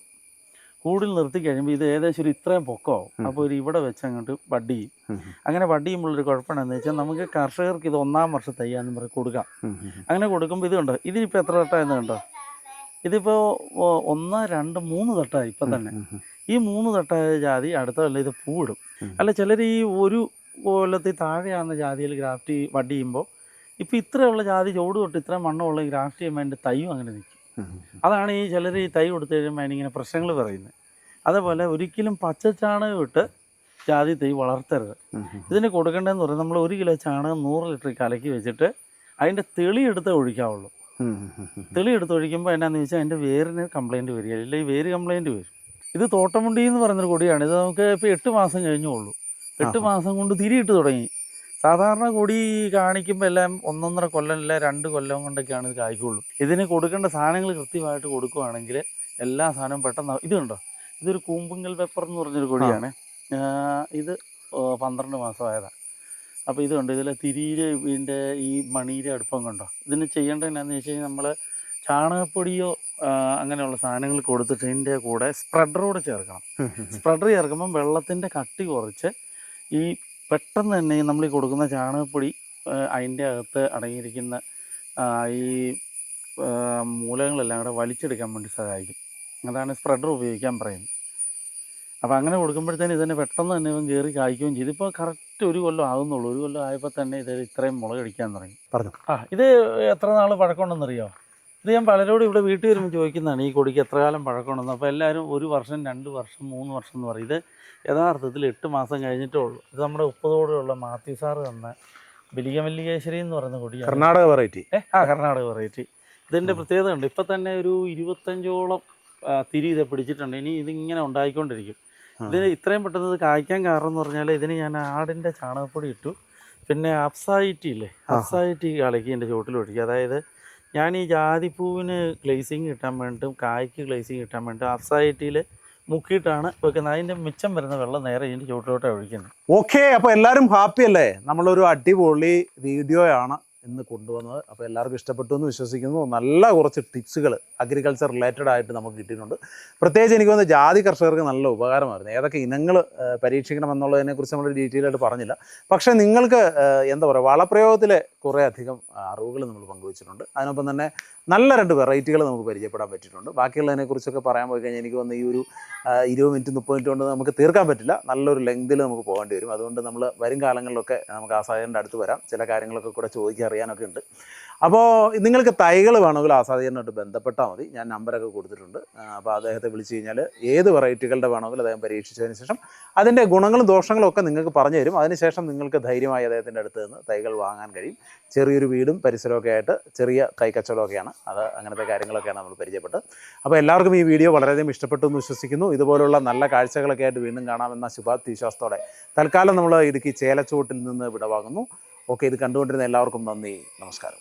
കൂടിൽ നിർത്തി കഴിയുമ്പോൾ ഇത് ഏകദേശം ഒരു ഇത്രയും പൊക്കമാവും. അപ്പോൾ ഒരു ഇവിടെ വെച്ച് അങ്ങോട്ട് ബഡ് ചെയ്യും. അങ്ങനെ ബഡ് ചെയ്യുമ്പോഴൊരു കുഴപ്പമെന്ന് വെച്ചാൽ നമുക്ക് കർഷകർക്ക് ഇത് 1ാം വർഷ തയ്യാന്ന് പറഞ്ഞ് കൊടുക്കാം. അങ്ങനെ കൊടുക്കുമ്പോൾ ഇത് കണ്ടോ, ഇതിനിപ്പോൾ എത്ര തട്ടായെന്ന് കണ്ടോ. ഇതിപ്പോൾ 1, 2, 3 തട്ടായി ഇപ്പം തന്നെ. ഈ 3 തട്ടായ ജാതി അടുത്ത കൊല്ലം ഇത് പൂവിടും. അല്ല, ചിലർ ഈ ഒരു കൊല്ലത്തിൽ താഴെയാകുന്ന ജാതിയിൽ ഗ്രാഫ്റ്റ് ബഡ് ചെയ്യുമ്പോൾ ഇപ്പോൾ ഇത്രയുള്ള ജാതി ചുവട് തൊട്ട് ഇത്ര മണ്ണമുള്ള ഗ്രാഫ്റ്റ് ചെയ്യുമ്പോൾ അതിൻ്റെ തൈയും അങ്ങനെ നിൽക്കും. അതാണ് ഈ ചിലർ ഈ തൈ കൊടുത്തു കഴിയുമ്പോൾ അതിനിങ്ങനെ പ്രശ്നങ്ങൾ പറയുന്നത്. അതേപോലെ ഒരിക്കലും പച്ചച്ചാണകം ഇട്ട് ജാതി തൈ വളർത്തരുത്. ഇതിന് കൊടുക്കേണ്ടതെന്ന് പറയുന്നത് നമ്മൾ 1 കിലോ ചാണകം 100 ലിറ്റർ കലക്കി വെച്ചിട്ട് അതിൻ്റെ തെളിയെടുത്ത് ഒഴിക്കാവുള്ളൂ. തെളിയെടുത്ത് ഒഴിക്കുമ്പോൾ എന്നാന്ന് വെച്ചാൽ അതിൻ്റെ വേരിന് കംപ്ലയിൻറ്റ് വരിക, അല്ലെങ്കിൽ വേര് കംപ്ലയിൻറ്റ് വരും. ഇത് തോട്ടമുണ്ടി എന്ന് പറയുന്നൊരു കൊടിയാണ്. ഇത് നമുക്ക് ഇപ്പോൾ 8 മാസം കഴിഞ്ഞുള്ളൂ. 8 മാസം കൊണ്ട് തിരിയിട്ട് തുടങ്ങി. സാധാരണ കൊടി കാണിക്കുമ്പോൾ എല്ലാം 1.5 കൊല്ലം അല്ല 2 കൊല്ലം കൊണ്ടൊക്കെയാണ് ഇത് കായ്ക്കുള്ളൂ. ഇതിന് കൊടുക്കേണ്ട സാധനങ്ങൾ കൃത്യമായിട്ട് കൊടുക്കുകയാണെങ്കിൽ എല്ലാ സാധനവും പെട്ടെന്ന്. ഇത് കണ്ടോ, ഇതൊരു കൂമ്പുങ്കൽ പെപ്പർ എന്ന് പറഞ്ഞൊരു കൊടിയാണ്. ഇത് 12 മാസമായതാണ്. അപ്പോൾ ഇത് കണ്ടോ, ഇതിലെ തിരിയിലെ ഇതിൻ്റെ ഈ മണിയുടെ അടുപ്പം കണ്ടോ. ഇതിന് ചെയ്യേണ്ടത് എന്നാന്ന് വെച്ച് കഴിഞ്ഞാൽ നമ്മൾ ചാണകപ്പൊടിയോ അങ്ങനെയുള്ള സാധനങ്ങൾ കൊടുത്തിട്ട് ഇതിൻ്റെ കൂടെ സ്പ്രെഡറോട് ചേർക്കണം. സ്പ്രെഡർ ചേർക്കുമ്പം വെള്ളത്തിൻ്റെ കട്ടി കുറച്ച് ഈ പെട്ടെന്ന് തന്നെ നമ്മൾ ഈ കൊടുക്കുന്ന ചാണകപ്പൊടി അതിൻ്റെ അകത്ത് അടങ്ങിയിരിക്കുന്ന ഈ മൂലകങ്ങളെല്ലാം കൂടെ വലിച്ചെടുക്കാൻ വേണ്ടി സഹായിക്കും. അതാണ് സ്പ്രെഡർ ഉപയോഗിക്കാൻ പറയുന്നത്. അപ്പോൾ അങ്ങനെ കൊടുക്കുമ്പോഴത്തേന് ഇതിനെ പെട്ടെന്ന് തന്നെ ഇവൻ കയറി കായ്ക്കുകയും ചെയ്തു. ഇപ്പോൾ കറക്റ്റ് 1 കൊല്ലം ആകുന്നുള്ളൂ. 1 കൊല്ലം ആയപ്പോൾ തന്നെ ഇത് ഇത്രയും മുളകടിക്കാൻ തുടങ്ങി. പറഞ്ഞു. ഇത് എത്ര നാൾ പഴക്കമുണ്ടെന്നറിയോ? ഇത് ഞാൻ പലരോടും ഇവിടെ വീട്ടിൽ വരുമ്പോൾ ചോദിക്കുന്നതാണ്, ഈ കൊടിക്ക് എത്ര കാലം പഴക്കമുണ്ടെന്ന്. അപ്പോൾ എല്ലാവരും 1 വർഷം 2 വർഷം 3 വർഷം എന്ന് പറയും. ഇത് യഥാർത്ഥത്തിൽ 8 മാസം കഴിഞ്ഞിട്ടേ ഉള്ളൂ. ഇത് നമ്മുടെ ഉപ്പതോടെയുള്ള മാത്യു സാറ് തന്ന ബലികമല്ലികേശ്വരി എന്ന് പറയുന്ന കൊടിയാണ്. കർണാടക വെറൈറ്റി. കർണാടക വെറൈറ്റി. ഇതിൻ്റെ പ്രത്യേകത ഉണ്ട്. ഇപ്പം തന്നെ ഒരു 25ഓളം തിരി ഇത് പിടിച്ചിട്ടുണ്ട്. ഇനി ഇതിങ്ങനെ ഉണ്ടായിക്കൊണ്ടിരിക്കും. ഇതിന് ഇത്രയും പെട്ടെന്ന് ഇത് കായ്ക്കാൻ കാരണം എന്ന് പറഞ്ഞാൽ ഇതിന് ഞാൻ ആടിൻ്റെ ചാണകപ്പൊടി ഇട്ടു. പിന്നെ അപ്സായിറ്റി ഇല്ലേ, അപ്സായിറ്റി കലക്കി എൻ്റെ ചുവട്ടിൽ ഒഴിക്കുക. അതായത് ഞാൻ ഈ ജാതിപ്പൂവിന് ഗ്ലേസിങ് കിട്ടാൻ വേണ്ടിയിട്ടും കായ്ക്ക് ഗ്ലേസിങ് കിട്ടാൻ വേണ്ടിയിട്ടും അപ്സായിറ്റിയിൽ മുക്കിയിട്ടാണ് വെക്കുന്നത്. അതിൻ്റെ മിച്ചം വരുന്ന വെള്ളം നേരെ ഇതിൻ്റെ ചുവട്ടിലോട്ടാണ് ഒഴിക്കുന്നത്. ഓക്കെ, അപ്പോൾ എല്ലാവരും ഹാപ്പി അല്ലേ? നമ്മളൊരു അടിപൊളി വീഡിയോയാണ് ഇന്ന് കൊണ്ടുവന്നത്. അപ്പോൾ എല്ലാവർക്കും ഇഷ്ടപ്പെട്ടു എന്ന് വിശ്വസിക്കുന്നു. നല്ല കുറച്ച് ടിപ്സുകൾ അഗ്രികൾച്ചർ റിലേറ്റഡ് ആയിട്ട് നമുക്ക് കിട്ടിയിട്ടുണ്ട്. പ്രത്യേകിച്ച് എനിക്ക് തോന്നുന്നു ജാതി കർഷകർക്ക് നല്ല ഉപകാരമായിരുന്നു. ഏതൊക്കെ ഇനങ്ങൾ പരീക്ഷിക്കണം എന്നുള്ളതിനെക്കുറിച്ച് നമ്മൾ ഡീറ്റെയിൽ ആയിട്ട് പറഞ്ഞില്ല. പക്ഷേ നിങ്ങൾക്ക് എന്താ പറയുക, വളപ്രയോഗത്തിൽ കുറേ അധികം അറിവുകൾ നമ്മൾ പങ്കുവച്ചിട്ടുണ്ട്. അതിനൊപ്പം തന്നെ നല്ല 2 വെറൈറ്റികൾ നമുക്ക് പരിചയപ്പെടാൻ പറ്റിയിട്ടുണ്ട്. ബാക്കിയുള്ളതിനെക്കുറിച്ചൊക്കെ പറയാൻ പോയി കഴിഞ്ഞാൽ എനിക്ക് വന്ന് ഈ ഒരു 20 മിനിറ്റ് 30 മിനിറ്റ് കൊണ്ട് നമുക്ക് തീർക്കാൻ പറ്റില്ല. നല്ലൊരു ലെങ്തിൽ നമുക്ക് പോകേണ്ടി വരും. അതുകൊണ്ട് നമ്മൾ വരും കാലങ്ങളിലൊക്കെ നമുക്ക് ആസാദിൻ്റെ അടുത്ത് വരാം. ചില കാര്യങ്ങളൊക്കെ കൂടെ ചോദിച്ചറിയാനൊക്കെ ഉണ്ട്. അപ്പോൾ നിങ്ങൾക്ക് തൈകൾ വേണമെങ്കിൽ ആസാദിയനായിട്ട് ബന്ധപ്പെട്ടാൽ മതി. ഞാൻ നമ്പറൊക്കെ കൊടുത്തിട്ടുണ്ട്. അപ്പോൾ അദ്ദേഹത്തെ വിളിച്ച് കഴിഞ്ഞാൽ ഏത് വെറൈറ്റികളുടെ വേണമെങ്കിലും അദ്ദേഹം പരീക്ഷിച്ചതിന് ശേഷം അതിൻ്റെ ഗുണങ്ങളും ദോഷങ്ങളും ഒക്കെ നിങ്ങൾക്ക് പറഞ്ഞു തരും. അതിനുശേഷം നിങ്ങൾക്ക് ധൈര്യമായി അദ്ദേഹത്തിൻ്റെ അടുത്ത് നിന്ന് തൈകൾ വാങ്ങാൻ കഴിയും. ചെറിയൊരു വീടും പരിസരമൊക്കെ ആയിട്ട് ചെറിയ തൈ കച്ചവടമൊക്കെയാണ് അത്. അങ്ങനത്തെ കാര്യങ്ങളൊക്കെയാണ് നമ്മൾ പരിചയപ്പെട്ടത്. അപ്പോൾ എല്ലാവർക്കും ഈ വീഡിയോ വളരെയധികം ഇഷ്ടപ്പെട്ടു എന്ന് വിശ്വസിക്കുന്നു. ഇതുപോലുള്ള നല്ല കാഴ്ചകളൊക്കെ ആയിട്ട് വീണ്ടും കാണാമെന്ന ശുഭാപ്തി വിശ്വാസത്തോടെ തൽക്കാലം നമ്മൾ ഇടുക്കി ചേലച്ചുവട്ടിൽ നിന്ന് വിടവാങ്ങുന്നു. ഓക്കെ, ഇത് കണ്ടുകൊണ്ടിരുന്ന എല്ലാവർക്കും നന്ദി, നമസ്കാരം.